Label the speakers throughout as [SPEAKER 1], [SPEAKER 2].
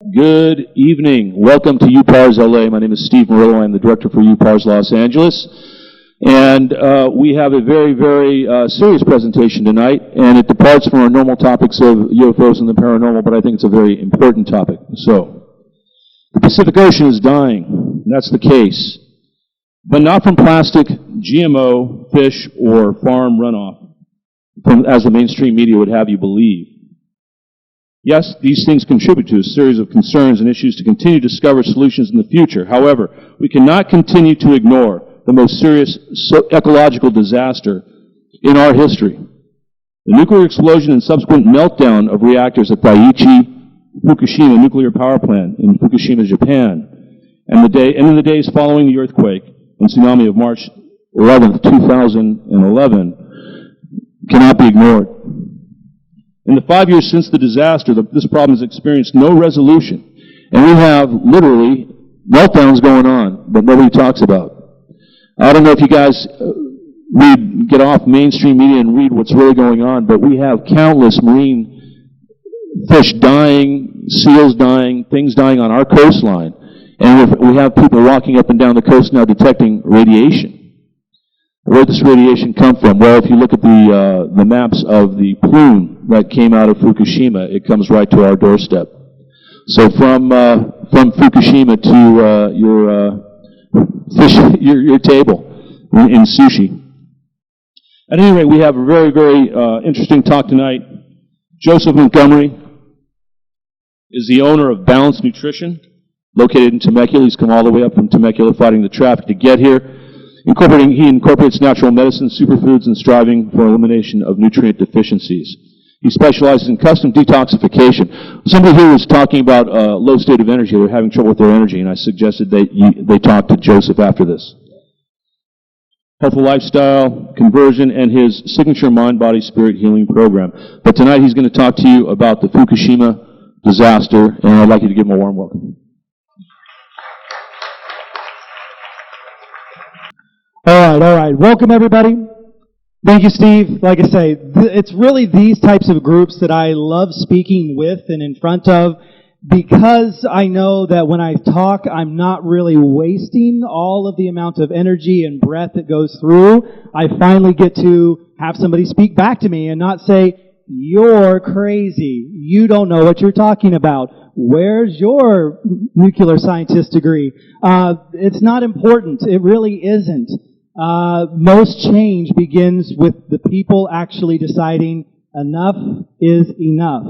[SPEAKER 1] Good evening. Welcome to UPARS LA. My name is Steve Murillo. I'm the director for UPARS Los Angeles. And we have a very, very serious presentation tonight, and it departs from our normal topics of UFOs and the paranormal, but I think it's a very important topic. So, the Pacific Ocean is dying. That's the case. But not from plastic, GMO, fish, or farm runoff, as the mainstream media would have you believe. Yes, these things contribute to a series of concerns and issues to continue to discover solutions in the future. However, we cannot continue to ignore the most serious ecological disaster in our history. The nuclear explosion and subsequent meltdown of reactors at Daiichi Fukushima nuclear power plant in Fukushima, Japan, and in the days following the earthquake and tsunami of March 11, 2011, cannot be ignored. In the 5 years since the disaster, this problem has experienced no resolution. And we have literally meltdowns going on that nobody talks about. I don't know if you guys get off mainstream media and read what's really going on, but we have countless marine fish dying, seals dying, things dying on our coastline. And we have people walking up and down the coast now detecting radiation. Where did this radiation come from? Well, if you look at the maps of the plume that came out of Fukushima, it comes right to our doorstep. So from Fukushima to your table in sushi. At any rate, we have a very, very interesting talk tonight. Joseph Montgomery is the owner of Balanced Nutrition, located in Temecula. He's come all the way up from Temecula fighting the traffic to get here. He incorporates natural medicine, superfoods, and striving for elimination of nutrient deficiencies. He specializes in custom detoxification. Somebody here was talking about low state of energy. They're having trouble with their energy, and I suggested they talk to Joseph after this. Healthful lifestyle, conversion, and his signature mind, body, spirit healing program. But tonight he's going to talk to you about the Fukushima disaster, and I'd like you to give him a warm welcome.
[SPEAKER 2] All right. Welcome, everybody. Thank you, Steve. Like I say, it's really these types of groups that I love speaking with and in front of, because I know that when I talk, I'm not really wasting all of the amount of energy and breath that goes through. I finally get to have somebody speak back to me and not say, "You're crazy. You don't know what you're talking about. Where's your nuclear scientist degree?" It's not important. It really isn't. Most change begins with the people actually deciding enough is enough.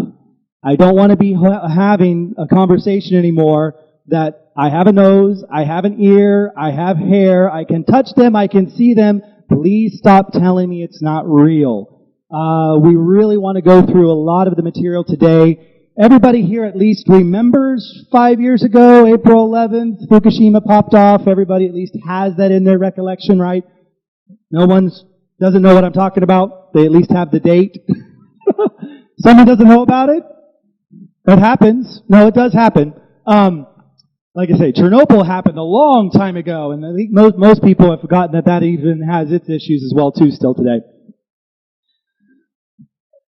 [SPEAKER 2] I don't want to be having a conversation anymore that I have a nose, I have an ear, I have hair, I can touch them, I can see them. Please stop telling me it's not real. We really want to go through a lot of the material today. Everybody here at least remembers 5 years ago, April 11th, Fukushima popped off. Everybody at least has that in their recollection, right? No one doesn't know what I'm talking about. They at least have the date. Someone doesn't know about it? That happens. No, it does happen. Like I say, Chernobyl happened a long time ago, and I think most people have forgotten that even has its issues as well too still today.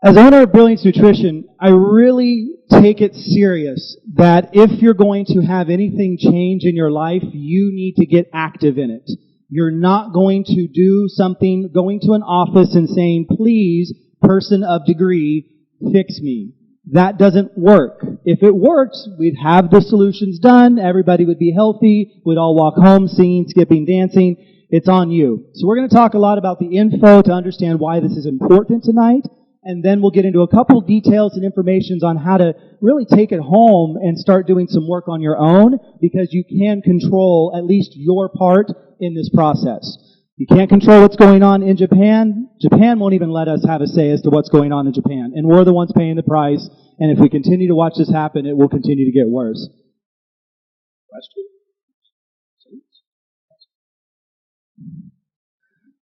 [SPEAKER 2] As owner of Brilliance Nutrition, I really take it serious that if you're going to have anything change in your life, you need to get active in it. You're not going to do something, going to an office and saying, "Please, person of degree, fix me." That doesn't work. If it worked, we'd have the solutions done, everybody would be healthy, we'd all walk home singing, skipping, dancing. It's on you. So we're going to talk a lot about the info to understand why this is important tonight. And then we'll get into a couple details and informations on how to really take it home and start doing some work on your own, because you can control at least your part in this process. You can't control what's going on in Japan. Japan won't even let us have a say as to what's going on in Japan. And we're the ones paying the price. And if we continue to watch this happen, it will continue to get worse.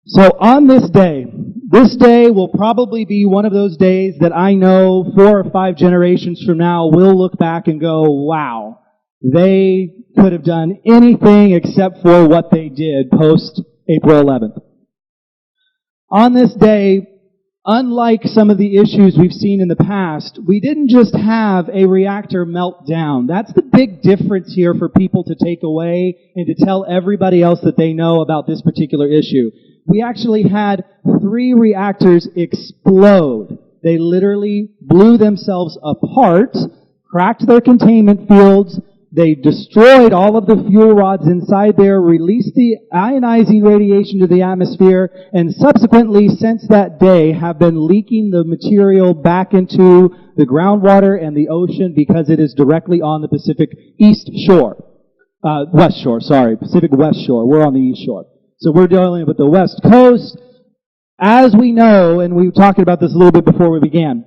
[SPEAKER 2] So on this day will probably be one of those days that I know 4 or 5 generations from now we'll look back and go, wow, they could have done anything except for what they did post April 11th. On this day, unlike some of the issues we've seen in the past, we didn't just have a reactor melt down. That's the big difference here for people to take away and to tell everybody else that they know about this particular issue. We actually had 3 reactors explode. They literally blew themselves apart, cracked their containment fields, they destroyed all of the fuel rods inside there, released the ionizing radiation to the atmosphere, and subsequently, since that day, have been leaking the material back into the groundwater and the ocean because it is directly on the Pacific Pacific West Shore. We're on the East Shore. So we're dealing with the West Coast. As we know, and we were talking about this a little bit before we began,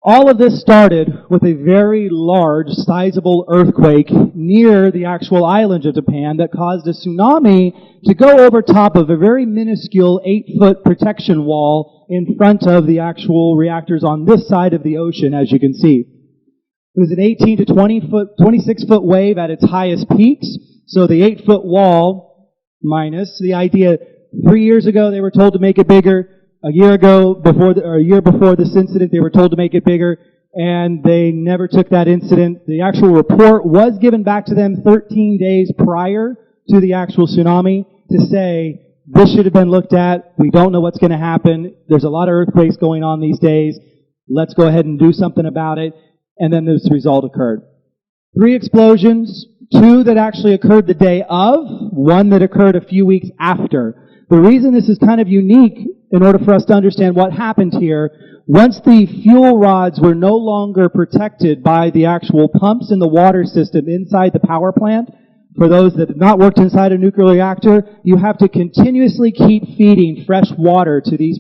[SPEAKER 2] all of this started with a very large, sizable earthquake near the actual island of Japan that caused a tsunami to go over top of a very minuscule 8-foot protection wall in front of the actual reactors on this side of the ocean, as you can see. It was an 18 to 26-foot wave at its highest peaks, so the 8-foot wall minus the idea 3 years ago they were told to make it bigger. A year before this incident, they were told to make it bigger, and they never took that incident. The actual report was given back to them 13 days prior to the actual tsunami to say, this should have been looked at. We don't know what's going to happen. There's a lot of earthquakes going on these days. Let's go ahead and do something about it. And then this result occurred. 3 explosions, 2 that actually occurred the day of, 1 that occurred a few weeks after. The reason this is kind of unique, in order for us to understand what happened here, once the fuel rods were no longer protected by the actual pumps in the water system inside the power plant, for those that have not worked inside a nuclear reactor, you have to continuously keep feeding fresh water to these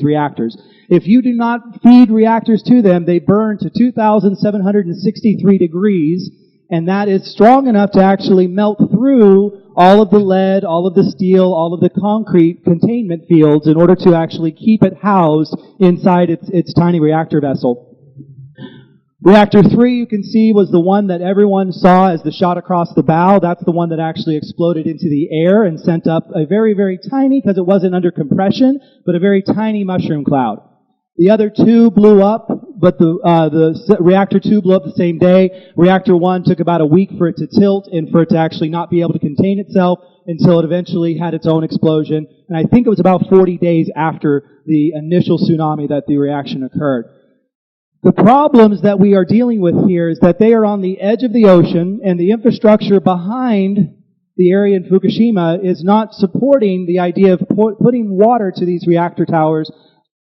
[SPEAKER 2] reactors. If you do not feed reactors to them, they burn to 2,763 degrees, and that is strong enough to actually melt through all of the lead, all of the steel, all of the concrete containment fields in order to actually keep it housed inside its tiny reactor vessel. Reactor 3, you can see, was the one that everyone saw as the shot across the bow. That's the one that actually exploded into the air and sent up a very, very tiny, because it wasn't under compression, but a very tiny mushroom cloud. The other 2 blew up, but the reactor 2 blew up the same day. Reactor 1 took about a week for it to tilt and for it to actually not be able to contain itself until it eventually had its own explosion. And I think it was about 40 days after the initial tsunami that the reaction occurred. The problems that we are dealing with here is that they are on the edge of the ocean, and the infrastructure behind the area in Fukushima is not supporting the idea of putting water to these reactor towers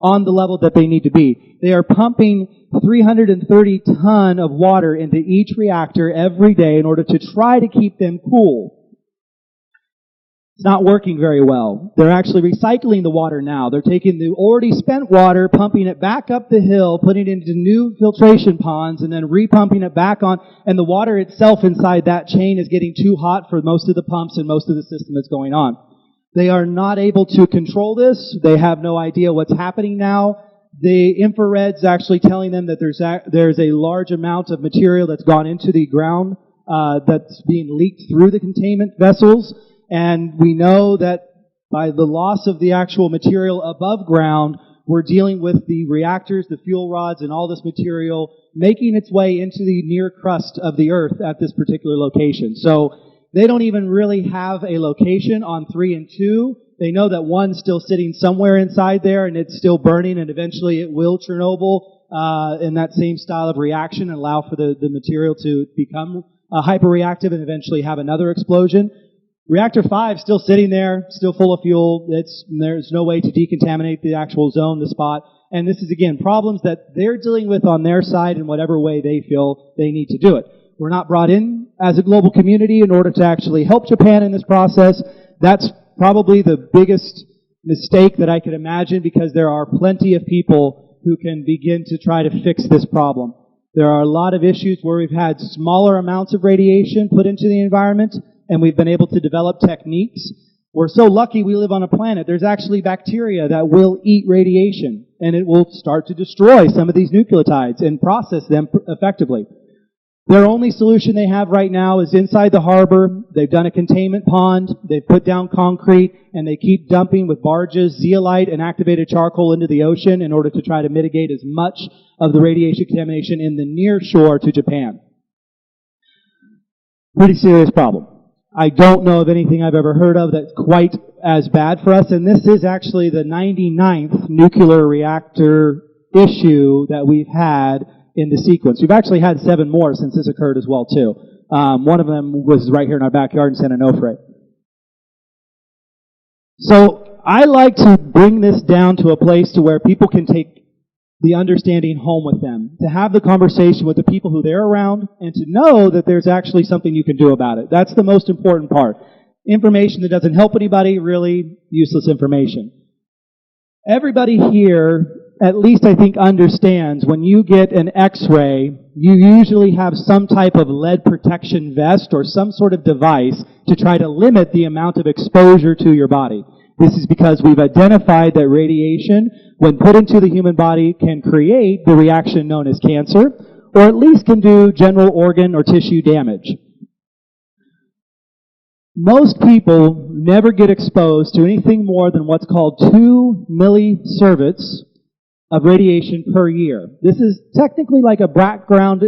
[SPEAKER 2] on the level that they need to be. They are pumping 330 ton of water into each reactor every day in order to try to keep them cool. It's not working very well. They're actually recycling the water now. They're taking the already spent water, pumping it back up the hill, putting it into new filtration ponds, and then repumping it back on. And the water itself inside that chain is getting too hot for most of the pumps and most of the system that's going on. They are not able to control this. They have no idea what's happening now. The infrared's actually telling them that there's a large amount of material that's gone into the ground that's being leaked through the containment vessels. And we know that by the loss of the actual material above ground, we're dealing with the reactors, the fuel rods, and all this material making its way into the near crust of the Earth at this particular location. So they don't even really have a location on 3 and 2. They know that 1's still sitting somewhere inside there, and it's still burning, and eventually it will Chernobyl in that same style of reaction and allow for the material to become hyperreactive and eventually have another explosion. Reactor 5 still sitting there, still full of fuel. There's no way to decontaminate the actual zone, the spot. And this is, again, problems that they're dealing with on their side in whatever way they feel they need to do it. We're not brought in as a global community in order to actually help Japan in this process. That's probably the biggest mistake that I could imagine, because there are plenty of people who can begin to try to fix this problem. There are a lot of issues where we've had smaller amounts of radiation put into the environment, and we've been able to develop techniques. We're so lucky we live on a planet. There's actually bacteria that will eat radiation, and it will start to destroy some of these nucleotides and process them effectively. Their only solution they have right now is inside the harbor. They've done a containment pond. They've put down concrete, and they keep dumping with barges zeolite and activated charcoal into the ocean in order to try to mitigate as much of the radiation contamination in the near shore to Japan. Pretty serious problem. I don't know of anything I've ever heard of that's quite as bad for us, and this is actually the 99th nuclear reactor issue that we've had in the sequence. We've actually had 7 more since this occurred as well, too. One of them was right here in our backyard in San Onofre. So I like to bring this down to a place to where people can take the understanding home with them, to have the conversation with the people who they're around, and to know that there's actually something you can do about it. That's the most important part. Information that doesn't help anybody, really useless information. Everybody here, at least I think, understands when you get an X-ray, you usually have some type of lead protection vest or some sort of device to try to limit the amount of exposure to your body. This is because we've identified that radiation, when put into the human body, can create the reaction known as cancer, or at least can do general organ or tissue damage. Most people never get exposed to anything more than what's called 2 millisieverts of radiation per year. This is technically like a background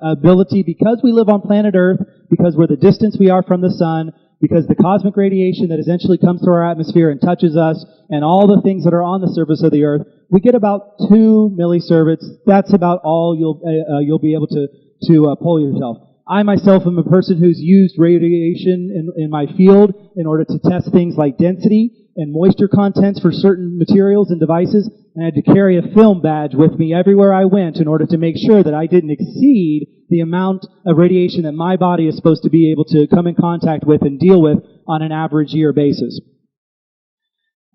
[SPEAKER 2] ability because we live on planet Earth, because we're the distance we are from the sun, because the cosmic radiation that essentially comes through our atmosphere and touches us, and all the things that are on the surface of the Earth, we get about 2 millisieverts. That's about all you'll be able to pull yourself. I myself am a person who's used radiation in my field in order to test things like density and moisture contents for certain materials and devices, and I had to carry a film badge with me everywhere I went in order to make sure that I didn't exceed the amount of radiation that my body is supposed to be able to come in contact with and deal with on an average year basis.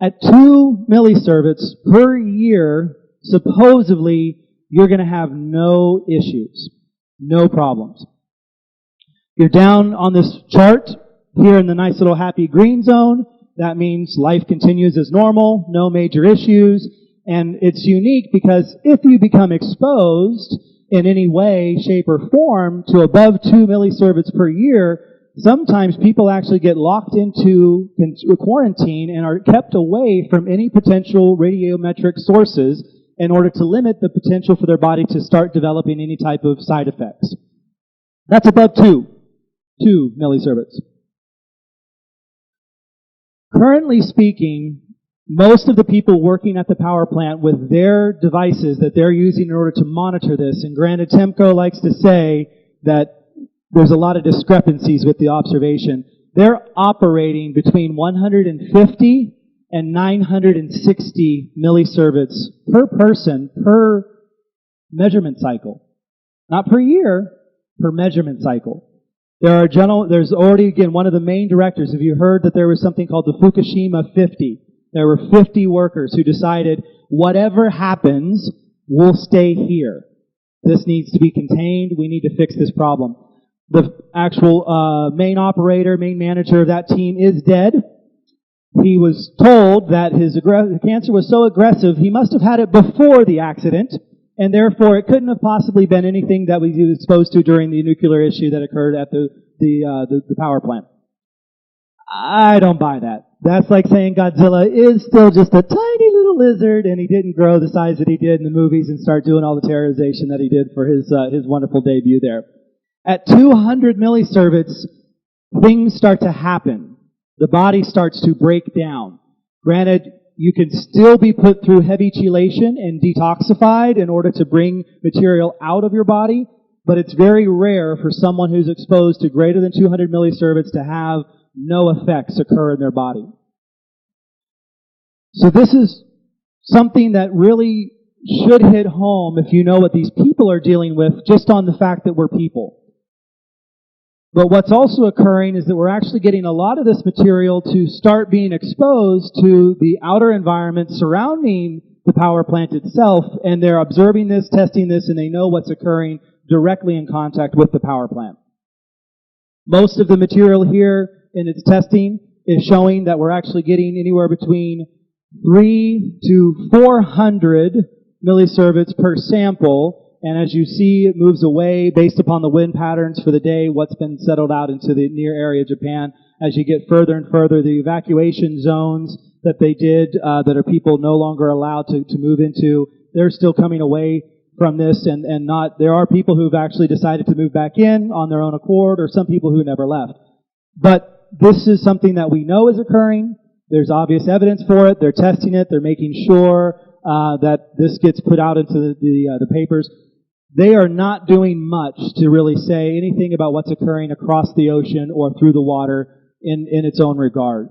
[SPEAKER 2] At 2 millisieverts per year, supposedly, you're going to have no issues, no problems. You're down on this chart here in the nice little happy green zone. That means life continues as normal, no major issues, and it's unique because if you become exposed in any way, shape, or form to above 2 millisieverts per year, sometimes people actually get locked into quarantine and are kept away from any potential radiometric sources in order to limit the potential for their body to start developing any type of side effects. That's above 2 millisieverts. Currently speaking, most of the people working at the power plant with their devices that they're using in order to monitor this, and granted, Temco likes to say that there's a lot of discrepancies with the observation, they're operating between 150 and 960 millisieverts per person per measurement cycle. Not per year, per measurement cycle. There's already, again, one of the main directors. Have you heard that there was something called the Fukushima 50? There were 50 workers who decided, whatever happens, we'll stay here. This needs to be contained. We need to fix this problem. The actual main operator, main manager of that team is dead. He was told that his cancer was so aggressive, he must have had it before the accident, and therefore it couldn't have possibly been anything that he was exposed to during the nuclear issue that occurred at the power plant. I don't buy that. That's like saying Godzilla is still just a tiny little lizard and he didn't grow the size that he did in the movies and start doing all the terrorization that he did for his wonderful debut there. At 200 millisieverts, things start to happen. The body starts to break down. Granted, you can still be put through heavy chelation and detoxified in order to bring material out of your body, but it's very rare for someone who's exposed to greater than 200 millisieverts to have no effects occur in their body. So this is something that really should hit home if you know what these people are dealing with, just on the fact that we're people. But what's also occurring is that we're actually getting a lot of this material to start being exposed to the outer environment surrounding the power plant itself, and they're observing this, testing this, and they know what's occurring directly in contact with the power plant. Most of the material here in its testing is showing that we're actually getting anywhere between 3 to 400 millisieverts per sample And as you see, it moves away based upon the wind patterns for the day, what's been settled out into the near area of Japan. As you get further and further, the evacuation zones that they did, that are people no longer allowed to move into, they're still coming away from this, and not, there are people who've actually decided to move back in on their own accord, or some people who never left. But this is something that we know is occurring. There's obvious evidence for it. They're testing it. They're making sure that this gets put out into the papers. They are not doing much to really say anything about what's occurring across the ocean or through the water in its own regard.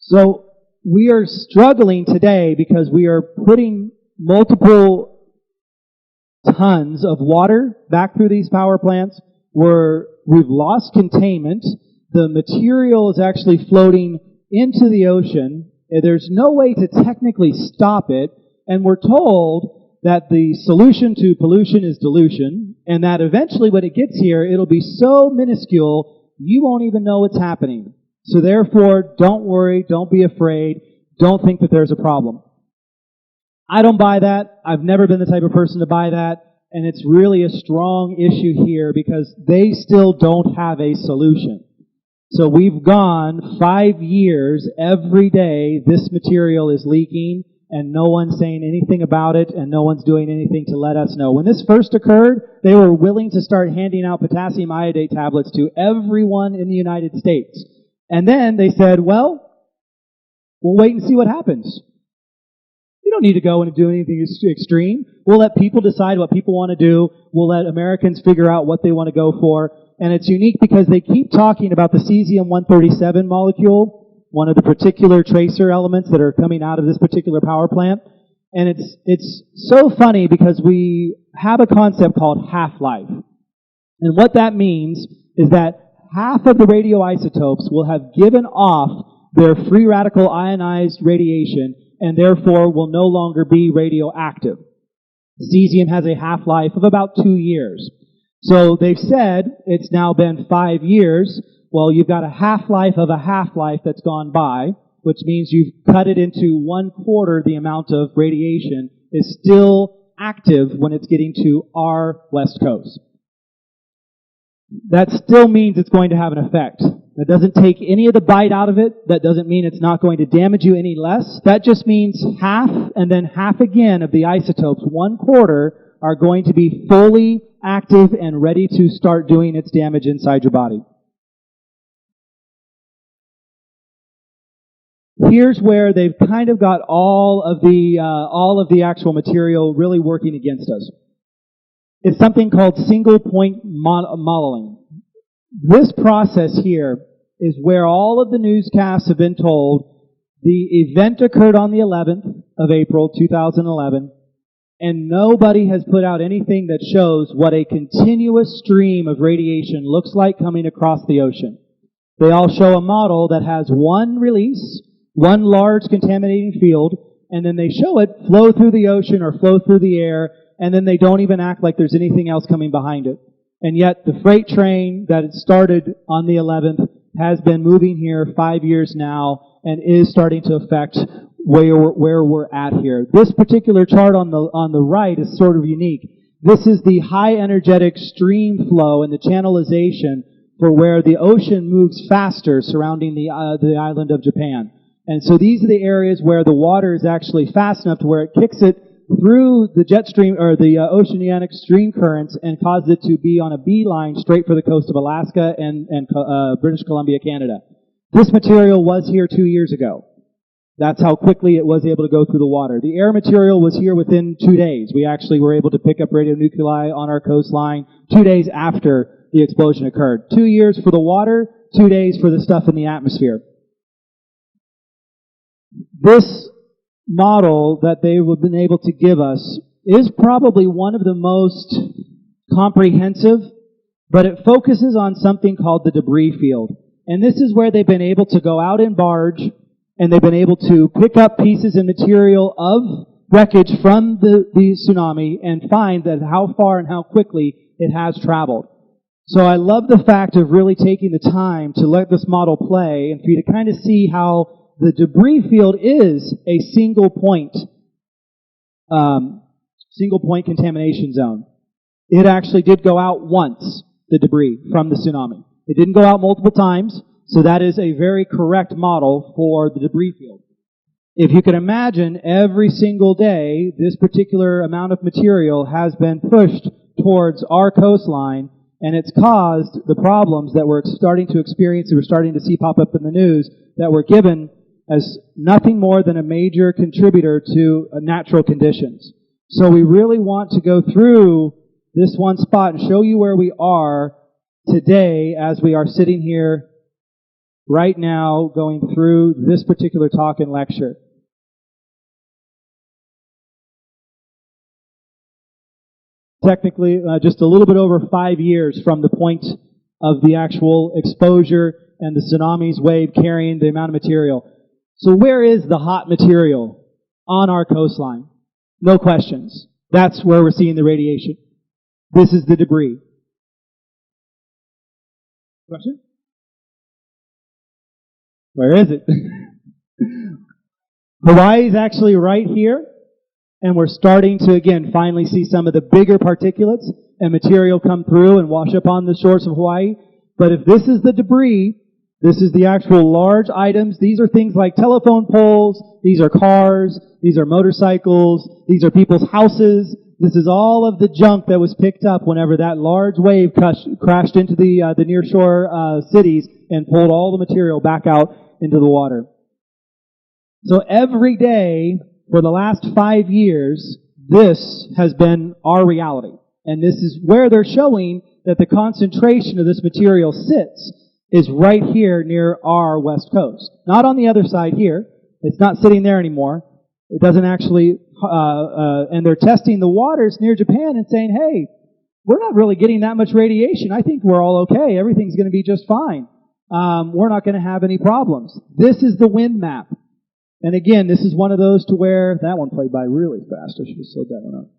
[SPEAKER 2] So we are struggling today because we are putting multiple tons of water back through these power plants where we've lost containment. The material is actually floating into the ocean. There's no way to technically stop it, and we're told that the solution to pollution is dilution, and that eventually when it gets here, it'll be so minuscule, you won't even know it's happening. So therefore, don't worry, don't be afraid, don't think that there's a problem. I don't buy that. I've never been the type of person to buy that, and it's really a strong issue here because they still don't have a solution. So we've gone 5 years, every day this material is leaking, and no one's saying anything about it, and no one's doing anything to let us know. When this first occurred, they were willing to start handing out potassium iodate tablets to everyone in the United States. And then they said, well, we'll wait and see what happens. You don't need to go and do anything extreme. We'll let people decide what people want to do. We'll let Americans figure out what they want to go for. And it's unique because they keep talking about the cesium-137 molecule, one of the particular tracer elements that are coming out of this particular power plant. And it's so funny because we have a concept called half-life. And what that means is that half of the radioisotopes will have given off their free radical ionized radiation and therefore will no longer be radioactive. Cesium has a half-life of about 2 years. So they've said it's now been 5 years. Well, you've got a half-life of a half-life that's gone by, which means you've cut it into 1/4 the amount of radiation is still active when it's getting to our West Coast. That still means it's going to have an effect. That doesn't take any of the bite out of it. That doesn't mean it's not going to damage you any less. That just means half and then half again of the isotopes, 1/4, are going to be fully active and ready to start doing its damage inside your body. Here's where they've kind of got all of the actual material really working against us. It's something called single point modeling. This process here is where all of the newscasts have been told the event occurred on the 11th of April, 2011, and nobody has put out anything that shows what a continuous stream of radiation looks like coming across the ocean. They all show a model that has one release, one large contaminating field, and then they show it flow through the ocean or flow through the air, and then they don't even act like there's anything else coming behind it. And yet the freight train that it started on the 11th has been moving here 5 years now and is starting to affect where we're at here. This particular chart on the right is sort of unique. This is the high energetic stream flow and the channelization for where the ocean moves faster surrounding the island of Japan. And so these are the areas where the water is actually fast enough to where it kicks it through the jet stream or the oceanic stream currents and causes it to be on a beeline straight for the coast of Alaska and British Columbia, Canada. This material was here 2 years ago. That's how quickly it was able to go through the water. The air material was here within 2 days. We actually were able to pick up radionuclei on our coastline 2 days after the explosion occurred. 2 years for the water, 2 days for the stuff in the atmosphere. This model that they have been able to give us is probably one of the most comprehensive, but it focuses on something called the debris field. And this is where they've been able to go out in barge and they've been able to pick up pieces and material of wreckage from the tsunami and find that how far and how quickly it has traveled. So I love the fact of really taking the time to let this model play and for you to kind of see how the debris field is a single point single point contamination zone. It actually did go out once, the debris from the tsunami. It didn't go out multiple times, so that is a very correct model for the debris field. If you can imagine, every single day, this particular amount of material has been pushed towards our coastline, and it's caused the problems that we're starting to experience, that we're starting to see pop up in the news, that were given as nothing more than a major contributor to natural conditions. So we really want to go through this one spot and show you where we are today as we are sitting here right now going through this particular talk and lecture. Technically, just a little bit over 5 years from the point of the actual exposure and the tsunami's wave carrying the amount of material. So where is the hot material? On our coastline. No questions. That's where we're seeing the radiation. This is the debris. Question? Where is it? Hawaii's actually right here. And we're starting to, again, finally see some of the bigger particulates and material come through and wash up on the shores of Hawaii. But if this is the debris, this is the actual large items. These are things like telephone poles. These are cars. These are motorcycles. These are people's houses. This is all of the junk that was picked up whenever that large wave crashed into the nearshore cities and pulled all the material back out into the water. So every day, for the last 5 years, this has been our reality. And this is where they're showing that the concentration of this material sits, is right here near our west coast. Not on the other side here. It's not sitting there anymore. It doesn't actually, and they're testing the waters near Japan and saying, hey, we're not really getting that much radiation. I think we're all okay. Everything's going to be just fine. We're not going to have any problems. This is the wind map. And again, this is one of those to where, that one played by really fast. I should have slowed that one up.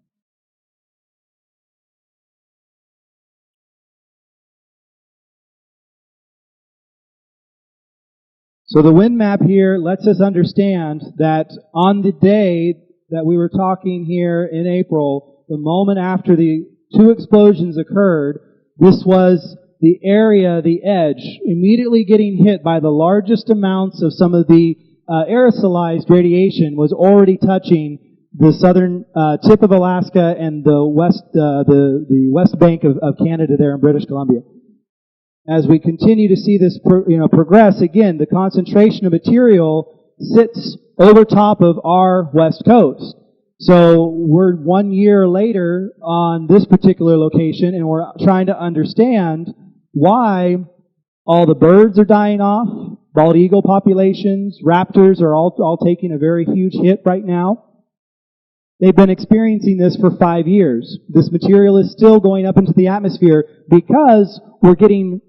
[SPEAKER 2] So the wind map here lets us understand that on the day that we were talking here in April, the moment after the 2 explosions occurred, this was the area, the edge, immediately getting hit by the largest amounts of some of the aerosolized radiation was already touching the southern tip of Alaska and the west bank of Canada there in British Columbia. As we continue to see this progress, again, the concentration of material sits over top of our west coast. So we're 1 year later on this particular location, and we're trying to understand why all the birds are dying off. Bald eagle populations, raptors are all taking a very huge hit right now. They've been experiencing this for 5 years. This material is still going up into the atmosphere because we're getting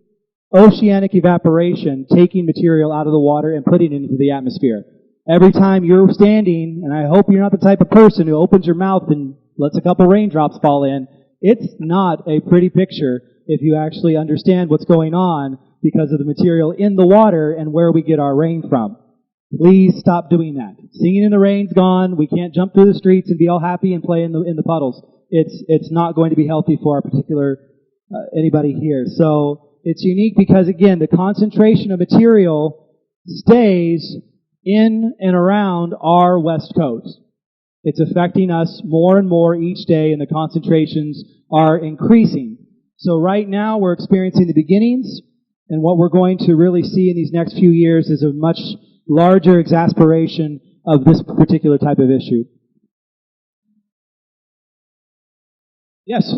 [SPEAKER 2] oceanic evaporation, taking material out of the water and putting it into the atmosphere. Every time you're standing, and I hope you're not the type of person who opens your mouth and lets a couple raindrops fall in, it's not a pretty picture if you actually understand what's going on because of the material in the water and where we get our rain from. Please stop doing that. Singing in the rain's gone. We can't jump through the streets and be all happy and play in the puddles. It's not going to be healthy for our particular anybody here. So it's unique because, again, the concentration of material stays in and around our west coast. It's affecting us more and more each day, and the concentrations are increasing. So right now we're experiencing the beginnings, and what we're going to really see in these next few years is a much larger exasperation of this particular type of issue. Yes?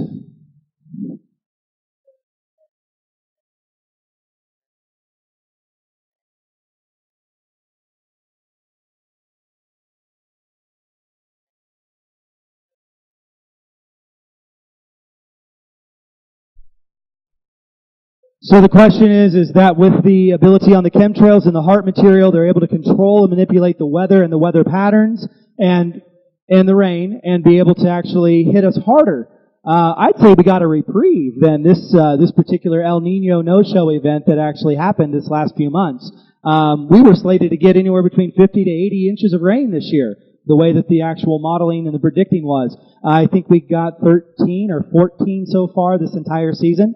[SPEAKER 2] So the question is that with the ability on the chemtrails and the HART material, they're able to control and manipulate the weather and the weather patterns and the rain and be able to actually hit us harder. I'd say we got a reprieve than this particular El Nino no-show event that actually happened this last few months. We were slated to get anywhere between 50 to 80 inches of rain this year. the way that the actual modeling and the predicting was. I think we got 13 or 14 so far this entire season.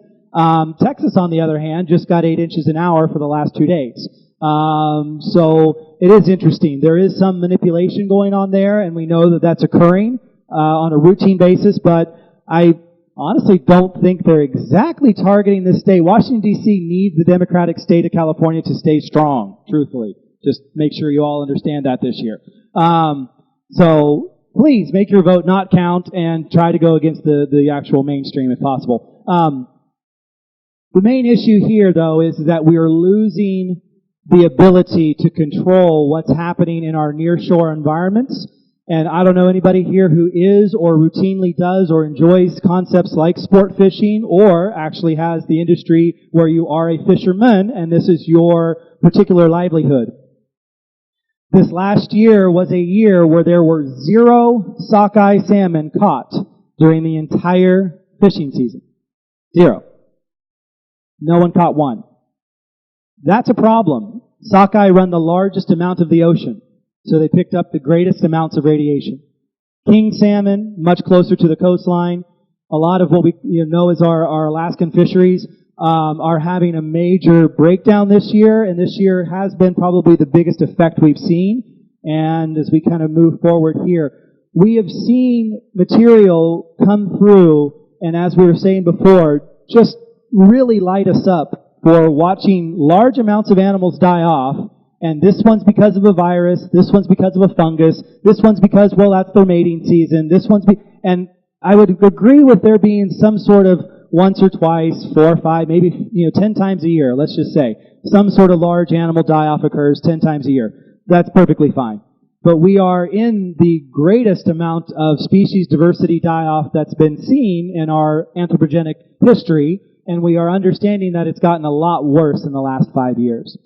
[SPEAKER 2] Texas, on the other hand, just got 8 inches an hour for the last 2 days. So it is interesting. There is some manipulation going on there, and we know that that's occurring on a routine basis, but I honestly don't think they're exactly targeting this state. Washington, D.C. needs the Democratic state of California to stay strong, truthfully. Just make sure you all understand that this year. So please make your vote not count and try to go against the actual mainstream if possible. The main issue here, though, is that we are losing the ability to control what's happening in our nearshore environments. And I don't know anybody here who is or routinely does or enjoys concepts like sport fishing or actually has the industry where you are a fisherman and this is your particular livelihood. This last year was a year where there were 0 sockeye salmon caught during the entire fishing season. 0. No one caught one. That's a problem. Sockeye run the largest amount of the ocean, so they picked up the greatest amounts of radiation. King salmon, much closer to the coastline. A lot of what we know as our Alaskan fisheries are having a major breakdown this year, and this year has been probably the biggest effect we've seen. And as we kind of move forward here, we have seen material come through, and as we were saying before, just really light us up for watching large amounts of animals die off. And this one's because of a virus, this one's because of a fungus, this one's because, well, that's their mating season, this one's and I would agree with there being some sort of once or twice, 4 or 5, maybe 10 times a year, let's just say, some sort of large animal die-off occurs 10 times a year. That's perfectly fine. But we are in the greatest amount of species diversity die-off that's been seen in our anthropogenic history, and we are understanding that it's gotten a lot worse in the last 5 years.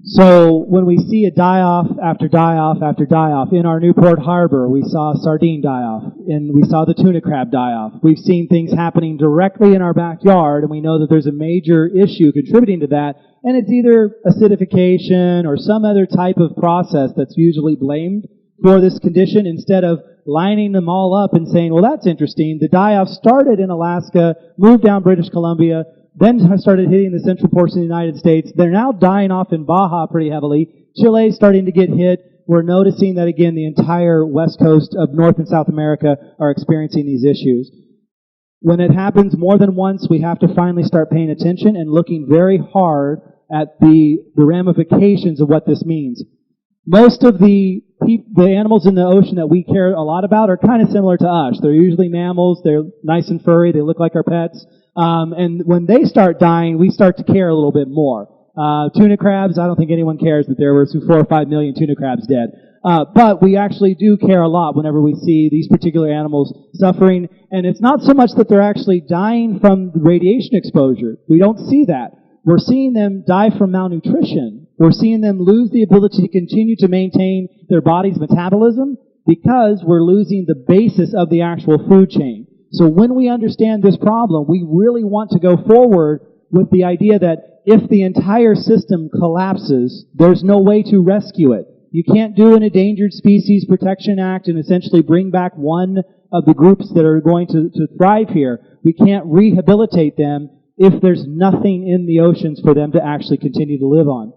[SPEAKER 2] So when we see a die-off after die-off after die-off, in our Newport Harbor, we saw a sardine die-off, and we saw the tuna crab die-off. We've seen things happening directly in our backyard, and we know that there's a major issue contributing to that, and it's either acidification or some other type of process that's usually blamed for this condition, instead of lining them all up and saying, well, that's interesting. The die-off started in Alaska, moved down British Columbia, then started hitting the central portion of the United States. They're now dying off in Baja pretty heavily. Chile's starting to get hit. We're noticing that, again, the entire west coast of North and South America are experiencing these issues. When it happens more than once, we have to finally start paying attention and looking very hard at the ramifications of what this means. Most of the animals in the ocean that we care a lot about are kind of similar to us. They're usually mammals. They're nice and furry. They look like our pets. And when they start dying, we start to care a little bit more. Tuna crabs, I don't think anyone cares that there were 4 or 5 million tuna crabs dead. But we actually do care a lot whenever we see these particular animals suffering. And it's not so much that they're actually dying from the radiation exposure. We don't see that. We're seeing them die from malnutrition. We're seeing them lose the ability to continue to maintain their body's metabolism because we're losing the basis of the actual food chain. So when we understand this problem, we really want to go forward with the idea that if the entire system collapses, there's no way to rescue it. You can't do an Endangered Species Protection Act and essentially bring back one of the groups that are going to thrive here. We can't rehabilitate them if there's nothing in the oceans for them to actually continue to live on.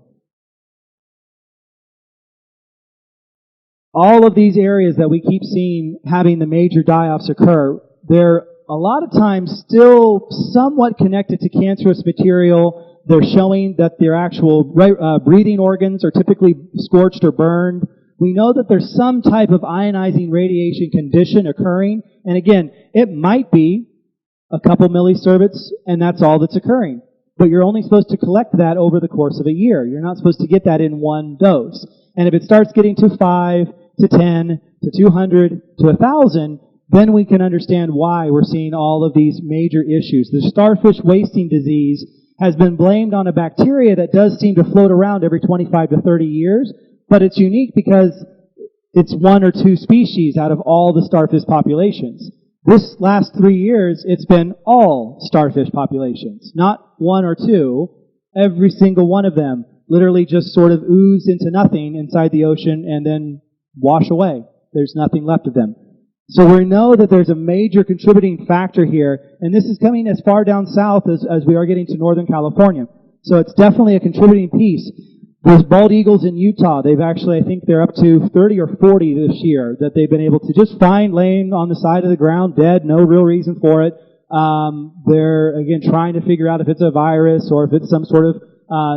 [SPEAKER 2] All of these areas that we keep seeing having the major die-offs occur, they're a lot of times still somewhat connected to cancerous material. They're showing that their actual breathing organs are typically scorched or burned. We know that there's some type of ionizing radiation condition occurring. And again, it might be a couple millisieverts, and that's all that's occurring. But you're only supposed to collect that over the course of a year. You're not supposed to get that in one dose. And if it starts getting to 5, to 10, to 200, to 1,000, then we can understand why we're seeing all of these major issues. The starfish wasting disease has been blamed on a bacteria that does seem to float around every 25 to 30 years, but it's unique because it's 1 or 2 species out of all the starfish populations. This last 3 years, it's been all starfish populations, not 1 or 2. Every single one of them literally just sort of oozed into nothing inside the ocean and then wash away. There's nothing left of them. So we know that there's a major contributing factor here, and this is coming as far down south as we are getting to Northern California. So it's definitely a contributing piece. Those bald eagles in Utah, they've actually, I think they're up to 30 or 40 this year that they've been able to just find laying on the side of the ground, dead, no real reason for it. They're, again, trying to figure out if it's a virus or if it's some sort of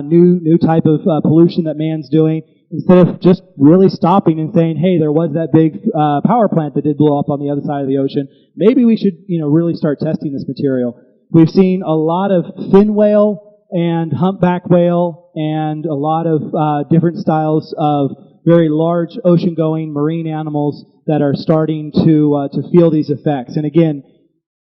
[SPEAKER 2] new type of pollution that man's doing, instead of just really stopping and saying, hey, there was that big power plant that did blow up on the other side of the ocean. Maybe we should, really start testing this material. We've seen a lot of fin whale and humpback whale and a lot of different styles of very large ocean-going marine animals that are starting to feel these effects. And again,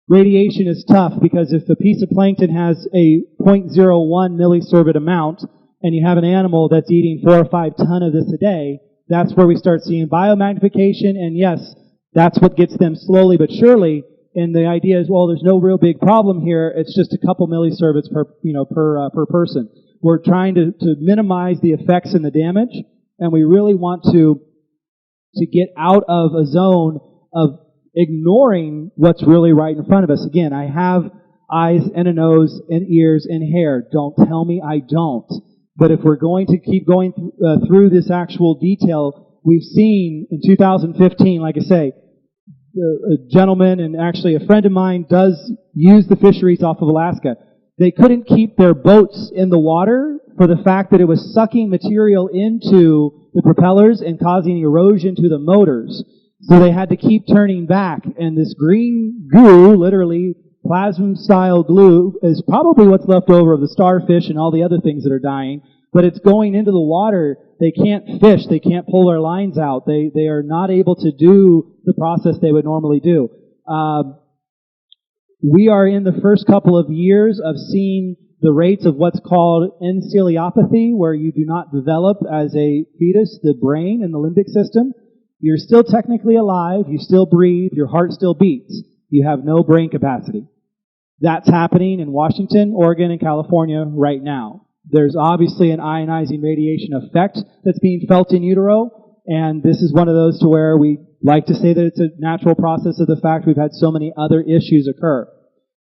[SPEAKER 2] radiation is tough because if a piece of plankton has a 0.01 millisievert amount and you have an animal that's eating 4 or 5 ton of this a day, that's where we start seeing biomagnification. And yes, that's what gets them slowly but surely. And the idea is, well, there's no real big problem here. It's just a couple millisieverts per person. We're trying to minimize the effects and the damage, and we really want to get out of a zone of ignoring what's really right in front of us. Again, I have eyes and a nose and ears and hair. Don't tell me I don't. But if we're going to keep going through this actual detail, we've seen in 2015, like I say, a gentleman and actually a friend of mine does use the fisheries off of Alaska. They couldn't keep their boats in the water for the fact that it was sucking material into the propellers and causing erosion to the motors. So they had to keep turning back. And this green goo, literally plasma-style glue, is probably what's left over of the starfish and all the other things that are dying. But it's going into the water. They can't fish. They can't pull their lines out. They are not able to do the process they would normally do. We are in the first couple of years of seeing the rates of what's called encephalopathy, where you do not develop as a fetus the brain and the limbic system. You're still technically alive. You still breathe. Your heart still beats. You have no brain capacity. That's happening in Washington, Oregon, and California right now. There's obviously an ionizing radiation effect that's being felt in utero, and this is one of those to where we like to say that it's a natural process of the fact we've had so many other issues occur.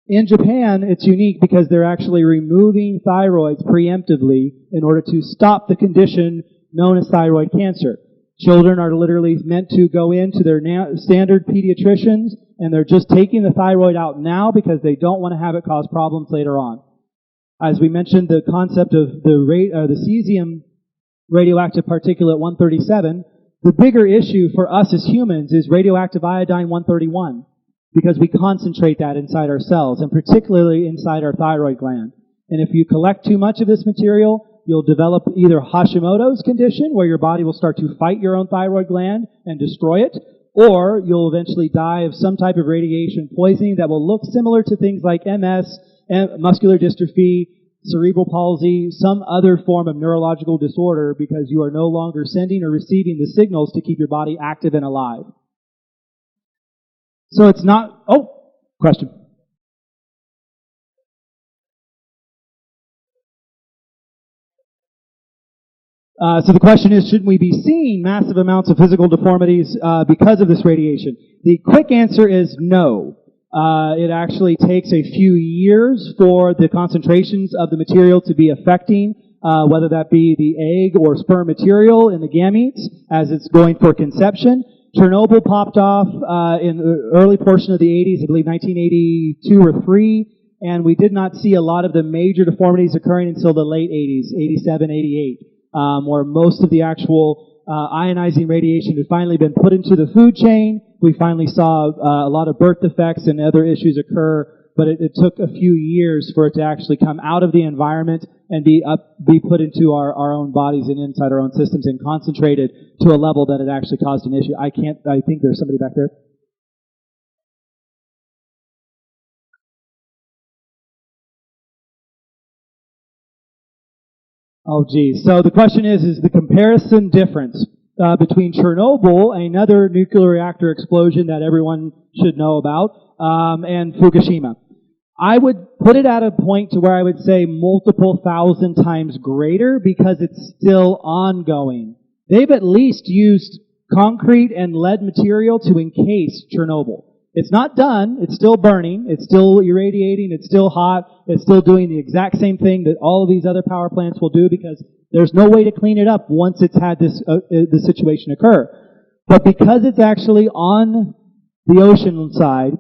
[SPEAKER 2] In Japan, it's unique because they're actually removing thyroids preemptively in order to stop the condition known as thyroid cancer. Children are literally meant to go into their standard pediatricians, and they're just taking the thyroid out now because they don't want to have it cause problems later on. As we mentioned, the concept of the cesium radioactive particulate 137, the bigger issue for us as humans is radioactive iodine 131, because we concentrate that inside our cells, and particularly inside our thyroid gland. And if you collect too much of this material, you'll develop either Hashimoto's condition, where your body will start to fight your own thyroid gland and destroy it, or you'll eventually die of some type of radiation poisoning that will look similar to things like MS, muscular dystrophy, cerebral palsy, some other form of neurological disorder, because you are no longer sending or receiving the signals to keep your body active and alive. So it's not... Oh, question. So the question is, shouldn't we be seeing massive amounts of physical deformities because of this radiation? The quick answer is no. It actually takes a few years for the concentrations of the material to be affecting, whether that be the egg or sperm material in the gametes as it's going for conception. Chernobyl popped off in the early portion of the 80s, I believe 1982 or 3, and we did not see a lot of the major deformities occurring until the late 80s, 87, 88, where most of the actual ionizing radiation had finally been put into the food chain. We finally saw a lot of birth defects and other issues occur, but it took a few years for it to actually come out of the environment and be put into our own bodies and inside our own systems and concentrated to a level that it actually caused an issue. I think there's somebody back there. Oh, geez. So the question is the comparison difference between Chernobyl, another nuclear reactor explosion that everyone should know about, and Fukushima. I would put it at a point to where I would say multiple thousand times greater because it's still ongoing. They've at least used concrete and lead material to encase Chernobyl. It's not done. It's still burning. It's still irradiating. It's still hot. It's still doing the exact same thing that all of these other power plants will do because there's no way to clean it up once it's had this situation occur. But because it's actually on the ocean side,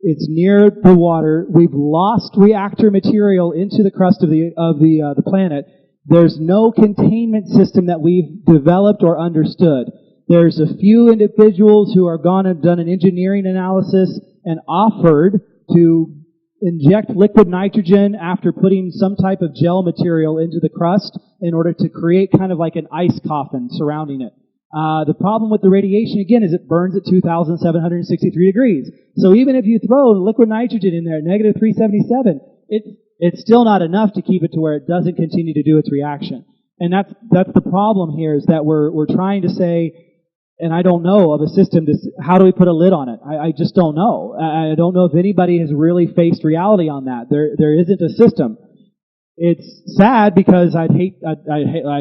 [SPEAKER 2] it's near the water. We've lost reactor material into the crust of the planet. There's no containment system that we've developed or understood. There's a few individuals who are gone and done an engineering analysis and offered to inject liquid nitrogen after putting some type of gel material into the crust in order to create kind of like an ice coffin surrounding it. The problem with the radiation, again, is it burns at 2,763 degrees. So even if you throw liquid nitrogen in there at negative 377, it's still not enough to keep it to where it doesn't continue to do its reaction. And that's the problem here, is that we're trying to say, and I don't know of a system, how do we put a lid on it? I just don't know. I don't know if anybody has really faced reality on that. There isn't a system. It's sad because I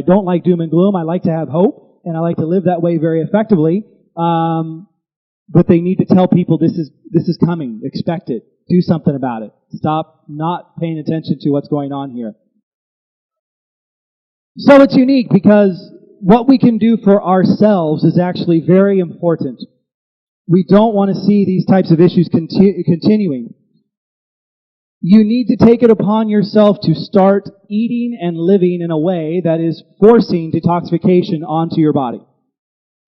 [SPEAKER 2] don't like doom and gloom. I like to have hope, and I like to live that way very effectively. But they need to tell people this is coming. Expect it. Do something about it. Stop not paying attention to what's going on here. So it's unique because what we can do for ourselves is actually very important. We don't want to see these types of issues continuing. You need to take it upon yourself to start eating and living in a way that is forcing detoxification onto your body.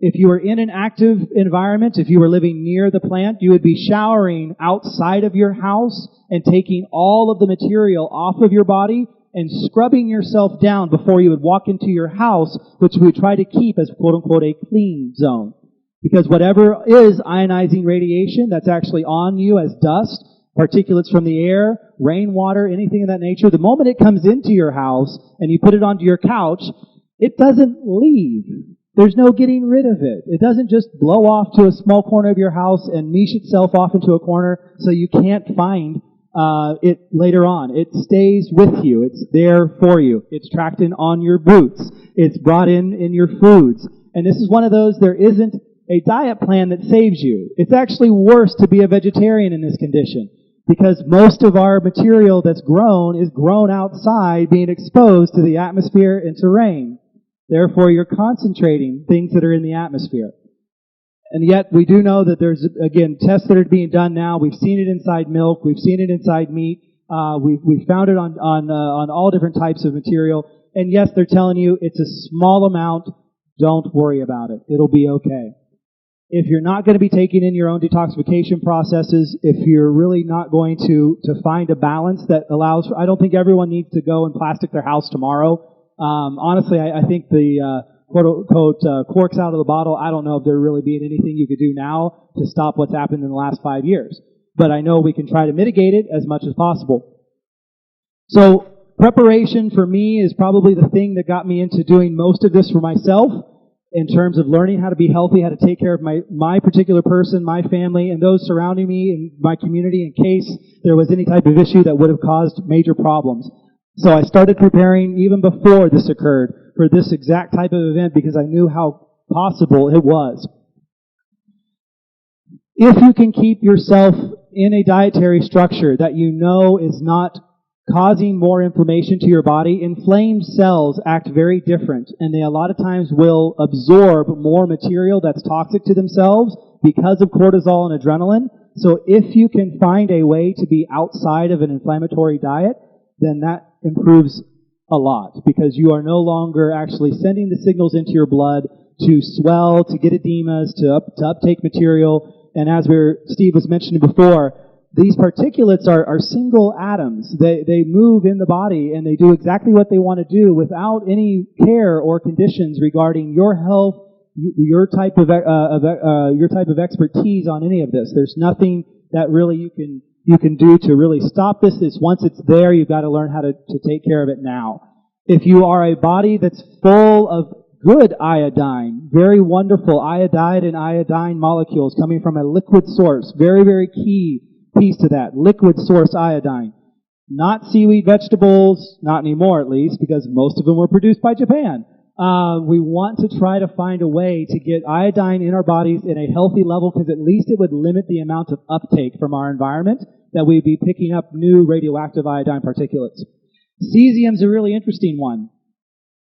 [SPEAKER 2] If you were in an active environment, if you were living near the plant, you would be showering outside of your house and taking all of the material off of your body and scrubbing yourself down before you would walk into your house, which we try to keep as quote-unquote a clean zone. Because whatever is ionizing radiation that's actually on you as dust, particulates from the air, rainwater, anything of that nature, the moment it comes into your house and you put it onto your couch, it doesn't leave. There's no getting rid of it. It doesn't just blow off to a small corner of your house and niche itself off into a corner so you can't find it later on. It stays with you. It's there for you. It's tracked in on your boots. It's brought in your foods. And this is one of those, there isn't a diet plan that saves you. It's actually worse to be a vegetarian in this condition because most of our material that's grown is grown outside, being exposed to the atmosphere and to rain. Therefore, you're concentrating things that are in the atmosphere. And yet, we do know that there's, again, tests that are being done now. We've seen it inside milk. We've seen it inside meat. We've found it on all different types of material. And yes, they're telling you it's a small amount. Don't worry about it. It'll be okay. If you're not going to be taking in your own detoxification processes, if you're really not going to find a balance that allows, I don't think everyone needs to go and plastic their house tomorrow. Honestly, I think the quote-unquote corks out of the bottle, I don't know if there really being anything you could do now to stop what's happened in the last 5 years. But I know we can try to mitigate it as much as possible. So preparation for me is probably the thing that got me into doing most of this for myself in terms of learning how to be healthy, how to take care of my particular person, my family, and those surrounding me and my community in case there was any type of issue that would have caused major problems. So I started preparing even before this occurred for this exact type of event because I knew how possible it was. If you can keep yourself in a dietary structure that you know is not causing more inflammation to your body, inflamed cells act very different, and they a lot of times will absorb more material that's toxic to themselves because of cortisol and adrenaline. So if you can find a way to be outside of an inflammatory diet, then that improves a lot because you are no longer actually sending the signals into your blood to swell, to get edemas, to uptake material. And as Steve was mentioning before, these particulates are single atoms. They move in the body and they do exactly what they want to do without any care or conditions regarding your health, your type of expertise on any of this. There's nothing that really you can do to really stop this. Once it's there, you've got to learn how to take care of it now. If you are a body that's full of good iodine, very wonderful iodide and iodine molecules coming from a liquid source, very, very key piece to that, liquid source iodine. Not seaweed vegetables, not anymore at least, because most of them were produced by Japan. We want to try to find a way to get iodine in our bodies in a healthy level because at least it would limit the amount of uptake from our environment that we'd be picking up new radioactive iodine particulates. Cesium's a really interesting one.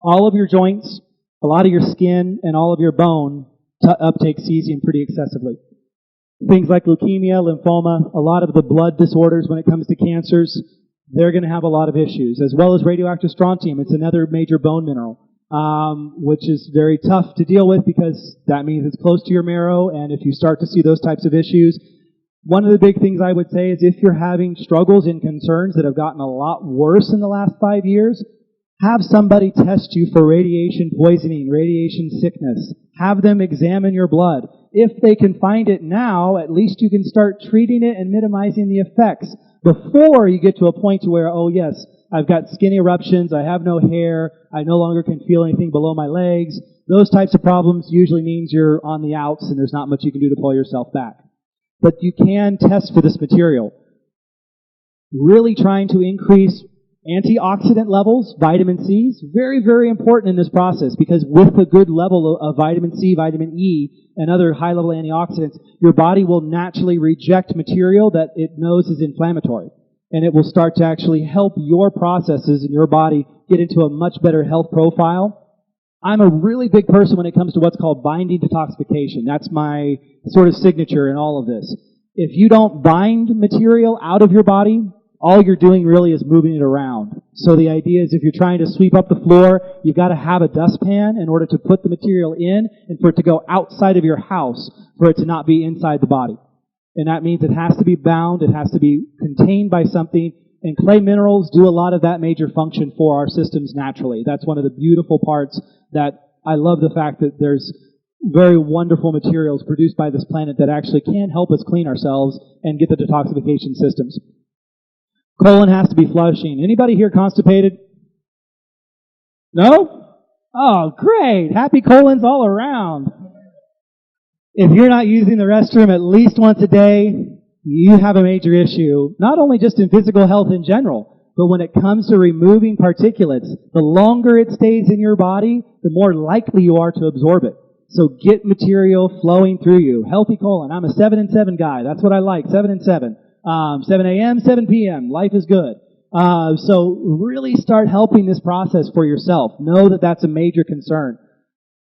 [SPEAKER 2] All of your joints, a lot of your skin, and all of your bone uptake cesium pretty excessively. Things like leukemia, lymphoma, a lot of the blood disorders when it comes to cancers, they're going to have a lot of issues, as well as radioactive strontium. It's another major bone mineral, which is very tough to deal with because that means it's close to your marrow, and if you start to see those types of issues, one of the big things I would say is if you're having struggles and concerns that have gotten a lot worse in the last 5 years, have somebody test you for radiation poisoning, radiation sickness. Have them examine your blood. If they can find it now, at least you can start treating it and minimizing the effects before you get to a point to where, oh yes, I've got skin eruptions, I have no hair, I no longer can feel anything below my legs. Those types of problems usually means you're on the outs and there's not much you can do to pull yourself back. But you can test for this material. Really trying to increase antioxidant levels, vitamin C, is very, very important in this process because with a good level of vitamin C, vitamin E, and other high-level antioxidants, your body will naturally reject material that it knows is inflammatory. And it will start to actually help your processes in your body get into a much better health profile. I'm a really big person when it comes to what's called binding detoxification. That's my sort of signature in all of this. If you don't bind material out of your body, all you're doing really is moving it around. So the idea is if you're trying to sweep up the floor, you've got to have a dustpan in order to put the material in and for it to go outside of your house for it to not be inside the body. And that means it has to be bound, it has to be contained by something, and clay minerals do a lot of that major function for our systems naturally. That's one of the beautiful parts that I love the fact that there's very wonderful materials produced by this planet that actually can help us clean ourselves and get the detoxification systems. Colon has to be flushing. Anybody here constipated? No? Oh, great. Happy colons all around. If you're not using the restroom at least once a day, you have a major issue, not only just in physical health in general, but when it comes to removing particulates, the longer it stays in your body, the more likely you are to absorb it. So get material flowing through you. Healthy colon. I'm a 7 and 7 guy. That's what I like, 7 and 7. 7 a.m., 7 p.m. Life is good. So really start helping this process for yourself. Know that that's a major concern.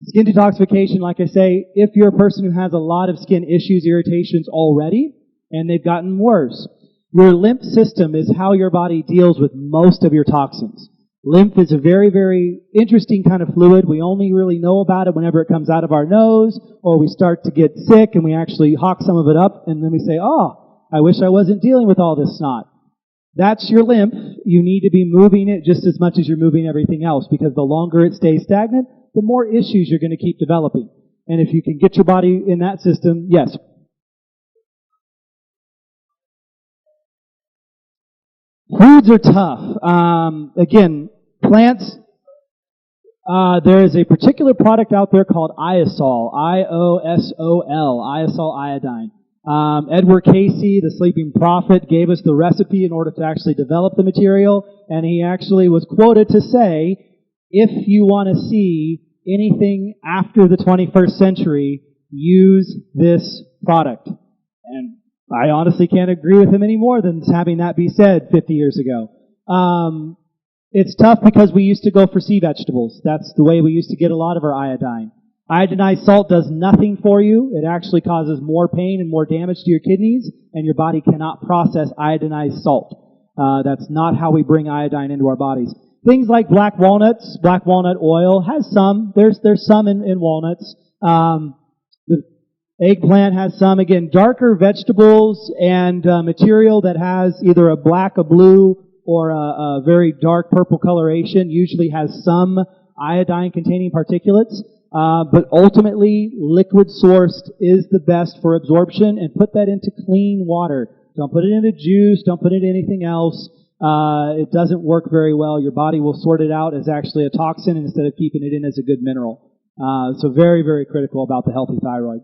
[SPEAKER 2] Skin detoxification, like I say, if you're a person who has a lot of skin issues, irritations already, and they've gotten worse, your lymph system is how your body deals with most of your toxins. Lymph is a very, very interesting kind of fluid. We only really know about it whenever it comes out of our nose, or we start to get sick and we actually hawk some of it up, and then we say, oh, I wish I wasn't dealing with all this snot. That's your lymph. You need to be moving it just as much as you're moving everything else, because the longer it stays stagnant, the more issues you're going to keep developing. And if you can get your body in that system, yes. Foods are tough. Again, plants, there is a particular product out there called iosol, I-O-S-O-L, iosol iodine. Edward Casey, the Sleeping Prophet, gave us the recipe in order to actually develop the material, and he actually was quoted to say, if you want to see anything after the 21st century, use this product. And I honestly can't agree with him any more than having that be said 50 years ago. It's tough because we used to go for sea vegetables. That's the way we used to get a lot of our iodine. Iodinized salt does nothing for you. It actually causes more pain and more damage to your kidneys, and your body cannot process iodinized salt. That's not how we bring iodine into our bodies. Things like black walnuts, black walnut oil has some. There's some in walnuts. The eggplant has some. Again, darker vegetables and material that has either a black, a blue, or a very dark purple coloration usually has some iodine-containing particulates. But ultimately, liquid sourced is the best for absorption, and put that into clean water. Don't put it into juice. Don't put it in anything else. It doesn't work very well. Your body will sort it out as actually a toxin instead of keeping it in as a good mineral. So very, very critical about the healthy thyroid.